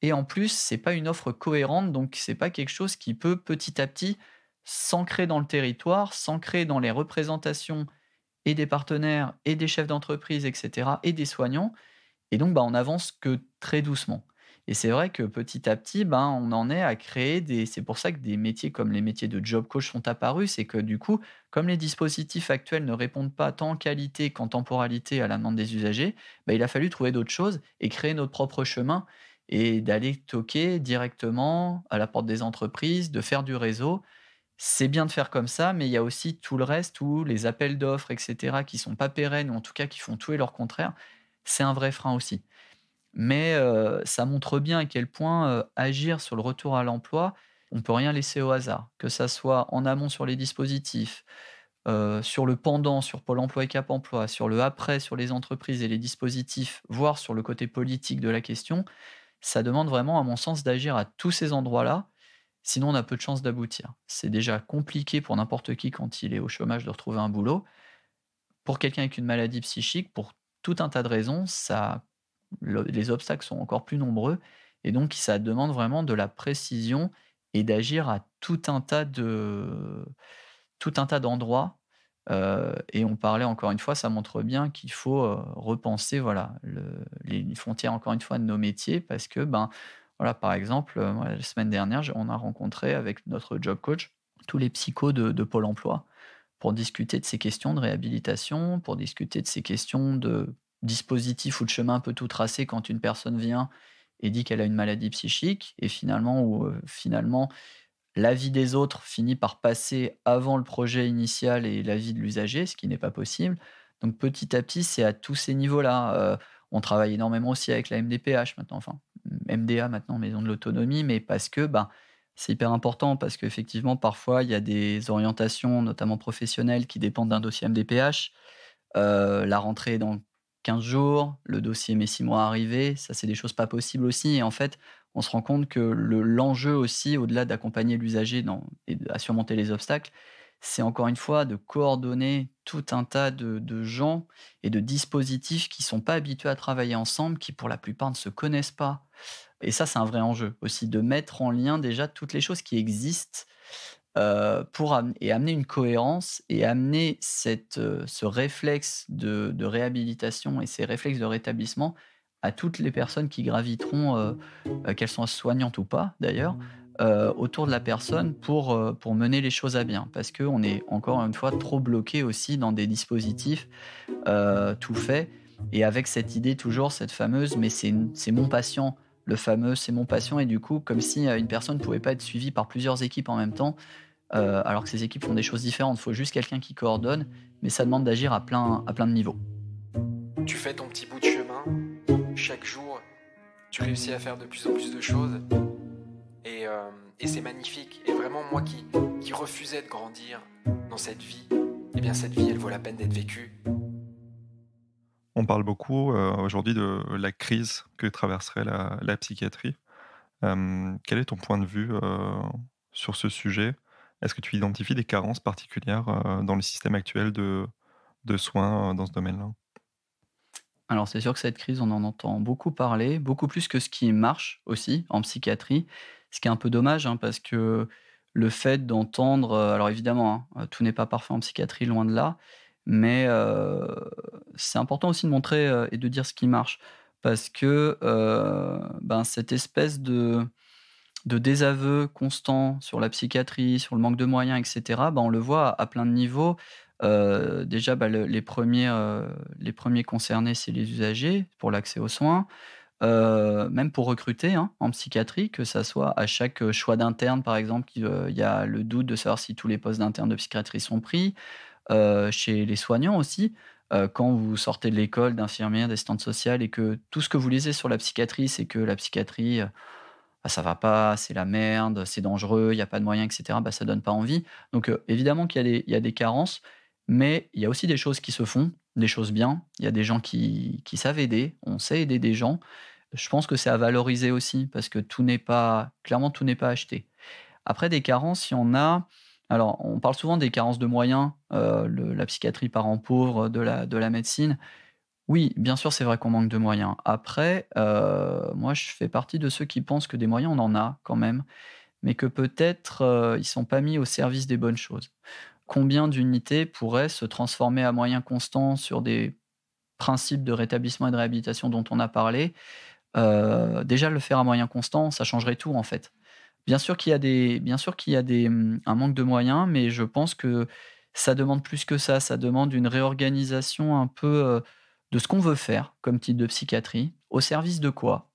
et en plus, c'est pas une offre cohérente, donc c'est pas quelque chose qui peut petit à petit s'ancrer dans le territoire, s'ancrer dans les représentations et des partenaires et des chefs d'entreprise et cetera et des soignants et donc, bah, on avance que très doucement et c'est vrai que petit à petit, ben, on en est à créer des c'est pour ça que des métiers comme les métiers de job coach sont apparus. C'est que du coup, comme les dispositifs actuels ne répondent pas tant en qualité qu'en temporalité à la demande des usagers, bah, il a fallu trouver d'autres choses et créer notre propre chemin et d'aller toquer directement à la porte des entreprises, de faire du réseau. C'est bien de faire comme ça, mais il y a aussi tout le reste où les appels d'offres et cetera qui sont pas pérennes ou en tout cas qui font tout et leur contraire, c'est un vrai frein aussi. Mais ça montre bien à quel point, agir sur le retour à l'emploi, on peut rien laisser au hasard. Que ça soit en amont sur les dispositifs, sur le pendant, sur Pôle emploi et Cap emploi, sur le après, sur les entreprises et les dispositifs, voire sur le côté politique de la question, ça demande vraiment, à mon sens, d'agir à tous ces endroits-là, sinon on a peu de chances d'aboutir. C'est déjà compliqué pour n'importe qui quand il est au chômage de retrouver un boulot. Pour quelqu'un avec une maladie psychique, pour tout un tas de raisons, les obstacles sont encore plus nombreux et donc ça demande vraiment de la précision et d'agir à tout un tas d'endroits. Et on parlait encore une fois, ça montre bien qu'il faut, repenser voilà les frontières encore une fois de nos métiers parce que, ben, voilà par exemple, moi la semaine dernière, on a rencontré avec notre job coach tous les psychos de Pôle emploi pour discuter de ces questions de réhabilitation, pour discuter de ces questions de dispositifs ou de chemin un peu tout tracé quand une personne vient et dit qu'elle a une maladie psychique et finalement l'avis des autres finit par passer avant le projet initial et l'avis de l'usager, ce qui n'est pas possible. Donc petit à petit, c'est à tous ces niveaux-là. On travaille énormément aussi avec la MDPH maintenant, enfin MDA maintenant, Maison de l'autonomie, mais parce que, ben, c'est hyper important parce qu'effectivement, parfois, il y a des orientations, notamment professionnelles, qui dépendent d'un dossier MDPH. La rentrée est dans 15 jours, le dossier met 6 mois à arriver, ça, c'est des choses pas possibles aussi et en fait, on se rend compte que l'enjeu aussi, au-delà d'accompagner l'usager à surmonter les obstacles, c'est encore une fois de coordonner tout un tas de gens et de dispositifs qui sont pas habitués à travailler ensemble, qui pour la plupart ne se connaissent pas. Et ça, c'est un vrai enjeu aussi de mettre en lien déjà toutes les choses qui existent et amener une cohérence et amener ce réflexe de réhabilitation et ces réflexes de rétablissement à toutes les personnes qui graviteront, qu'elles soient soignantes ou pas d'ailleurs, autour de la personne pour mener les choses à bien. Parce qu'on est encore une fois trop bloqué aussi dans des dispositifs, tout faits et avec cette idée toujours, cette fameuse: «Mais c'est mon patient», le fameux: «C'est mon patient» et du coup, comme si, une personne ne pouvait pas être suivie par plusieurs équipes en même temps, alors que ces équipes font des choses différentes. Il faut juste quelqu'un qui coordonne, mais ça demande d'agir à plein de niveaux. Tu fais ton petit bout de chemin, chaque jour, tu réussis à faire de plus en plus de choses, et c'est magnifique. Et vraiment, moi qui refusais de grandir dans cette vie, eh bien cette vie, elle vaut la peine d'être vécue. On parle beaucoup aujourd'hui de la crise que traverserait la psychiatrie. Quel est ton point de vue sur ce sujet? Est-ce que tu identifies des carences particulières, dans le système actuel de soins, dans ce domaine-là? Alors c'est sûr que cette crise, on en entend beaucoup parler, beaucoup plus que ce qui marche aussi en psychiatrie. Ce qui est un peu dommage, hein, parce que le fait d'entendre, alors évidemment, hein, tout n'est pas parfait en psychiatrie, loin de là, mais c'est important aussi de montrer, et de dire ce qui marche. Parce que, ben, cette espèce de désaveu constant sur la psychiatrie, sur le manque de moyens et cetera, bah, on le voit à plein de niveaux. Déjà, bah, les premiers concernés, c'est les usagers pour l'accès aux soins, même pour recruter, hein, en psychiatrie, que ça soit à chaque, choix d'interne, par exemple, il y a le doute de savoir si tous les postes d'internes de psychiatrie sont pris. Chez les soignants aussi, quand vous sortez de l'école d'infirmière, d'assistante sociale et que tout ce que vous lisez sur la psychiatrie, c'est que la psychiatrie, bah, ça va pas, c'est la merde, c'est dangereux, il y a pas de moyens et cetera, bah, ça donne pas envie. Donc évidemment qu'il y a des carences, mais il y a aussi des choses qui se font, des choses bien. Il y a des gens qui savent aider, on sait aider des gens. Je pense que c'est à valoriser aussi parce que tout n'est pas clairement, tout n'est pas acheté. Après des carences, il y en a. Alors, on parle souvent des carences de moyens, la psychiatrie parent pauvre de la médecine. Oui, bien sûr, c'est vrai qu'on manque de moyens. Après, moi, je fais partie de ceux qui pensent que des moyens, on en a quand même, mais que peut-être, ils sont pas mis au service des bonnes choses. Combien d'unités pourraient se transformer à moyens constants sur des principes de rétablissement et de réhabilitation dont on a parlé? Déjà le faire à moyens constants, ça changerait tout, en fait. Bien sûr qu'il y a un manque de moyens, mais je pense que ça demande plus que ça. Ça demande une réorganisation un peu, de ce qu'on veut faire comme type de psychiatrie, au service de quoi,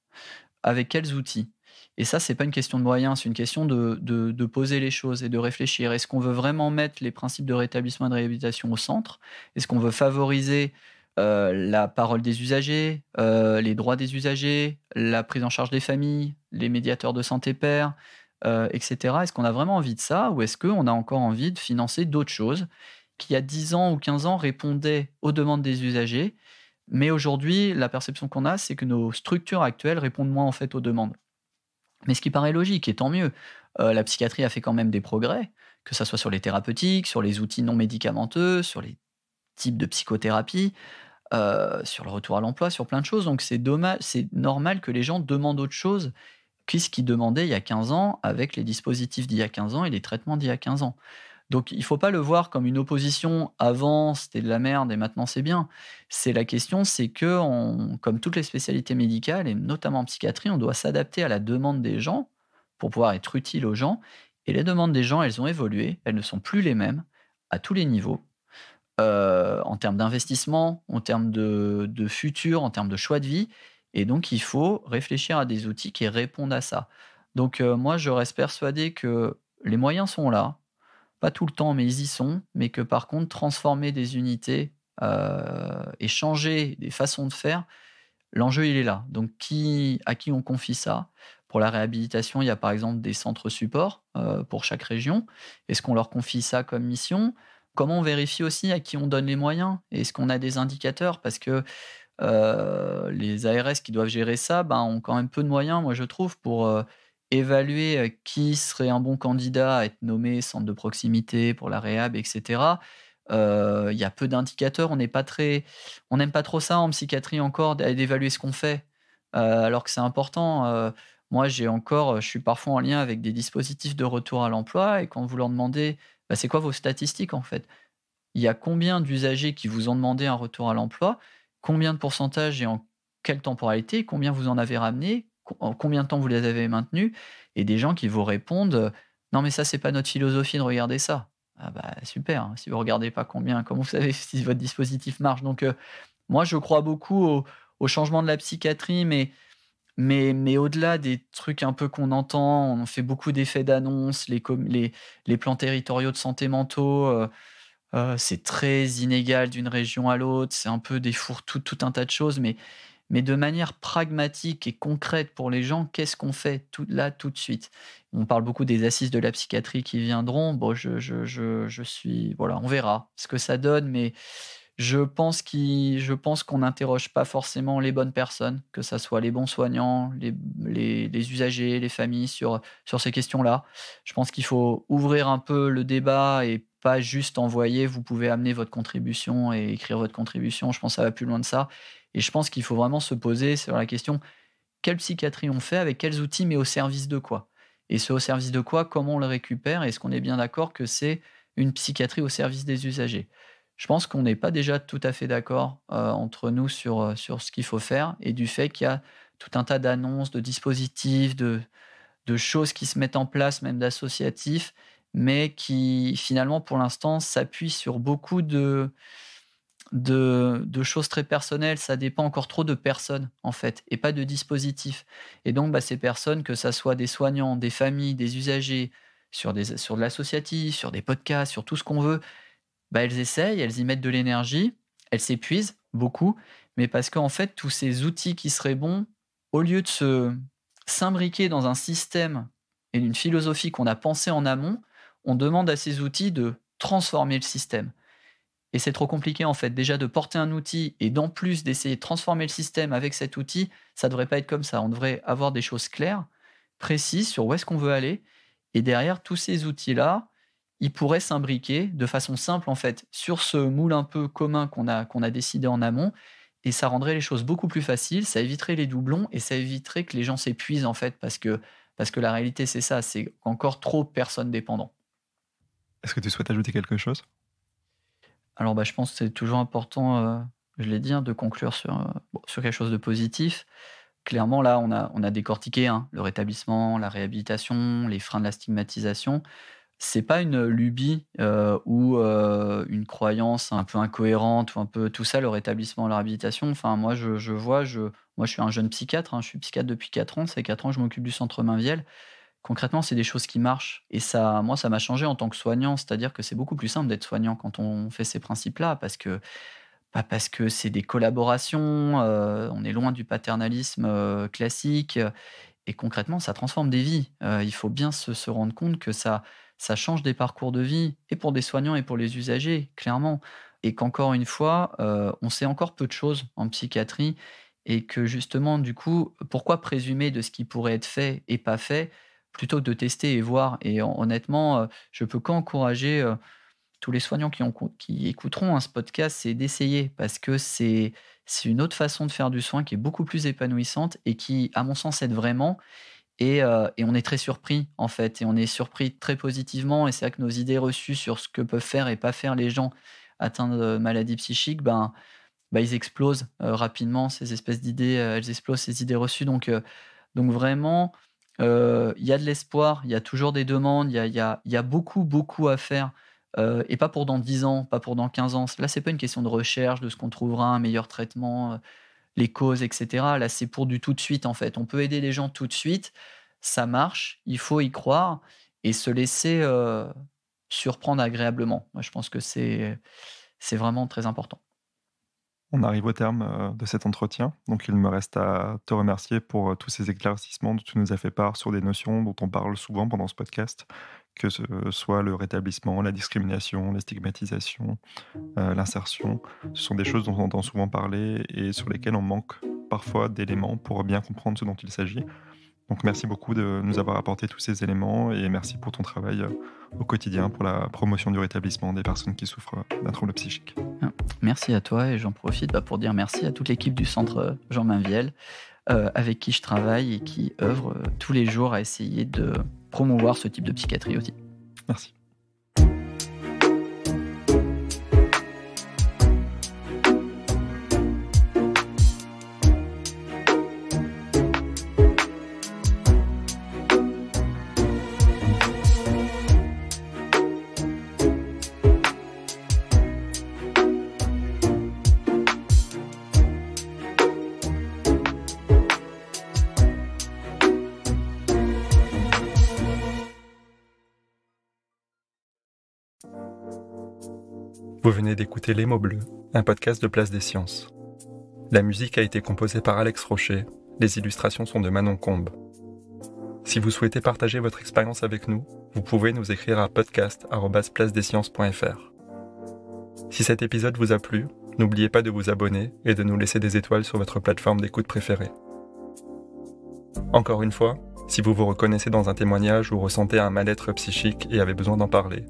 avec quels outils. Et ça, c'est pas une question de moyens, c'est une question de poser les choses et de réfléchir. Est-ce qu'on veut vraiment mettre les principes de rétablissement et de réhabilitation au centre? Est-ce qu'on veut favoriser, la parole des usagers, les droits des usagers, la prise en charge des familles, les médiateurs de santé pairs, et cetera? Est-ce qu'on a vraiment envie de ça ou est-ce qu'on a encore envie de financer d'autres choses qui, il y a 10 ans ou 15 ans, répondaient aux demandes des usagers, mais aujourd'hui, la perception qu'on a, c'est que nos structures actuelles répondent moins, en fait, aux demandes. Mais ce qui paraît logique et tant mieux. La psychiatrie a fait quand même des progrès, que ça soit sur les thérapeutiques, sur les outils non médicamenteux, sur les types de psychothérapie, sur le retour à l'emploi, sur plein de choses. Donc c'est normal que les gens demandent autre chose que ce qu'ils demandaient il y a 15 ans avec les dispositifs d'il y a 15 ans et les traitements d'il y a 15 ans. Donc il ne faut pas le voir comme une opposition. Avant, c'était de la merde et maintenant c'est bien. C'est la question, c'est que comme toutes les spécialités médicales et notamment en psychiatrie, on doit s'adapter à la demande des gens pour pouvoir être utile aux gens. Et les demandes des gens, elles ont évolué, elles ne sont plus les mêmes à tous les niveaux, en termes d'investissement, en termes de futur, en termes de choix de vie. Et donc, il faut réfléchir à des outils qui répondent à ça. Donc, moi, je reste persuadé que les moyens sont là, pas tout le temps, mais ils y sont, mais que par contre, transformer des unités et changer des façons de faire, l'enjeu, il est là. Donc, à qui on confie ça? Pour la réhabilitation, il y a par exemple des centres supports pour chaque région. Est-ce qu'on leur confie ça comme mission? Comment on vérifie aussi à qui on donne les moyens? Est-ce qu'on a des indicateurs? Parce que les ARS qui doivent gérer ça, ben, ont quand même peu de moyens, moi je trouve, pour évaluer qui serait un bon candidat à être nommé centre de proximité pour la réhab, et cetera. Il y a peu d'indicateurs, on n'aime pas trop ça en psychiatrie encore d'évaluer ce qu'on fait, alors que c'est important. Moi je suis parfois en lien avec des dispositifs de retour à l'emploi et quand vous leur demandez: «Bah, c'est quoi vos statistiques en fait?» Il y a combien d'usagers qui vous ont demandé un retour à l'emploi? Combien de pourcentage et en quelle temporalité? Combien vous en avez ramené? En combien de temps vous les avez maintenus? Et des gens qui vous répondent: «Non mais ça, c'est pas notre philosophie de regarder ça». Ah bah, super, hein, si vous regardez pas comment vous savez si votre dispositif marche? Donc moi je crois beaucoup au changement de la psychiatrie, mais au-delà des trucs un peu qu'on entend, on fait beaucoup d'effets d'annonce, les plans territoriaux de santé mentaux, c'est très inégal d'une région à l'autre, c'est un peu des fourre-tout, tout un tas de choses, mais de manière pragmatique et concrète pour les gens, qu'est-ce qu'on fait tout là, tout de suite? On parle beaucoup des assises de la psychiatrie qui viendront. Bon, je suis voilà, on verra ce que ça donne, mais Je pense qu'on n'interroge pas forcément les bonnes personnes, que ça soit les bons soignants, les usagers, les familles sur ces questions-là. Je pense qu'il faut ouvrir un peu le débat et pas juste envoyer: «Vous pouvez amener votre contribution et écrire votre contribution». Je pense que ça va plus loin de ça et je pense qu'il faut vraiment se poser sur la question: quelle psychiatrie on fait, avec quels outils, mais au service de quoi? Et ce au service de quoi, comment on le récupère? Est-ce qu'on est bien d'accord que c'est une psychiatrie au service des usagers? Je pense qu'on n'est pas déjà tout à fait d'accord, entre nous sur ce qu'il faut faire et du fait qu'il y a tout un tas d'annonces, de dispositifs, de choses qui se mettent en place, même d'associatifs, mais qui finalement, pour l'instant, s'appuient sur beaucoup de choses très personnelles. Ça dépend encore trop de personnes, en fait, et pas de dispositifs. Et donc, ces personnes, que ça soit des soignants, des familles, des usagers, sur de l'associatif, sur des podcasts, sur tout ce qu'on veut, elles essayent, elles y mettent de l'énergie, elles s'épuisent beaucoup, mais parce qu'en fait, tous ces outils qui seraient bons, au lieu de s'imbriquer dans un système et une philosophie qu'on a pensée en amont, on demande à ces outils de transformer le système. Et c'est trop compliqué en fait. Déjà de porter un outil et d'en plus d'essayer de transformer le système avec cet outil, ça devrait pas être comme ça. On devrait avoir des choses claires, précises sur où est-ce qu'on veut aller. Et derrière tous ces outils-là, ils pourraient s'imbriquer de façon simple en fait sur ce moule un peu commun qu'on a décidé en amont. Et ça rendrait les choses beaucoup plus faciles, ça éviterait les doublons et ça éviterait que les gens s'épuisent en fait parce que la réalité c'est ça, c'est encore trop personne dépendant. Est-ce que tu souhaites ajouter quelque chose? Alors, je pense que c'est toujours important, je l'ai dit, de conclure sur quelque chose de positif. Clairement, là, on a décortiqué, le rétablissement, la réhabilitation, les freins de la stigmatisation. C'est pas une lubie, ou une croyance un peu incohérente ou un peu tout ça, le rétablissement, la réhabilitation. Enfin, moi, moi, je suis un jeune psychiatre, je suis psychiatre depuis 4 ans. Ça fait 4 ans que je m'occupe du centre Mainvielle. Concrètement, c'est des choses qui marchent et ça moi, ça m'a changé en tant que soignant. C'est-à-dire que c'est beaucoup plus simple d'être soignant quand on fait ces principes-là parce que c'est des collaborations, on est loin du paternalisme, classique, et concrètement, ça transforme des vies. Il faut bien se rendre compte que ça change des parcours de vie et pour des soignants et pour les usagers, clairement, et qu'encore une fois, on sait encore peu de choses en psychiatrie et que justement, du coup, pourquoi présumer de ce qui pourrait être fait et pas fait, plutôt que de tester et voir? Et honnêtement, je peux qu'encourager, tous les soignants qui écouteront, ce podcast, c'est d'essayer parce que c'est une autre façon de faire du soin qui est beaucoup plus épanouissante et qui, à mon sens, aide vraiment et on est très surpris, en fait, et on est surpris très positivement et c'est vrai que nos idées reçues sur ce que peuvent faire et pas faire les gens atteints de maladies psychiques, ils explosent, rapidement ces espèces d'idées, elles explosent ces idées reçues donc vraiment, il y a de l'espoir, il y a toujours des demandes, il y a beaucoup, beaucoup à faire, et pas pour dans 10 ans, pas pour dans 15 ans. Là, c'est pas une question de recherche, de ce qu'on trouvera un meilleur traitement, les causes et cetera. Là, c'est pour du tout de suite, en fait. On peut aider les gens tout de suite, ça marche, il faut y croire et se laisser, surprendre agréablement. Moi, je pense que c'est vraiment très important. On arrive au terme de cet entretien, donc il me reste à te remercier pour tous ces éclaircissements dont tu nous as fait part sur des notions dont on parle souvent pendant ce podcast, que ce soit le rétablissement, la discrimination, la stigmatisation, l'insertion. Ce sont des choses dont on entend souvent parler et sur lesquelles on manque parfois d'éléments pour bien comprendre ce dont il s'agit. Donc merci beaucoup de nous avoir apporté tous ces éléments et merci pour ton travail au quotidien pour la promotion du rétablissement des personnes qui souffrent d'un trouble psychique. Merci à toi et j'en profite pour dire merci à toute l'équipe du centre Jean Mainvielle avec qui je travaille et qui œuvre tous les jours à essayer de promouvoir ce type de psychiatrie aussi. Merci. Vous venez d'écouter Les mots bleus, un podcast de Place des Sciences. La musique a été composée par Alex Rocher, les illustrations sont de Manon Combe. Si vous souhaitez partager votre expérience avec nous, vous pouvez nous écrire à podcast@placedesciences.fr. Si cet épisode vous a plu, N'oubliez pas de vous abonner et de nous laisser des étoiles sur votre plateforme d'écoute préférée. Encore une fois, si vous vous reconnaissez dans un témoignage ou ressentez un mal-être psychique et avez besoin d'en parler,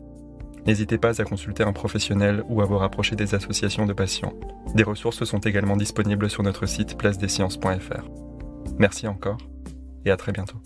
n'hésitez pas à consulter un professionnel ou à vous rapprocher des associations de patients. Des ressources sont également disponibles sur notre site placedesciences.fr. Merci encore et à très bientôt.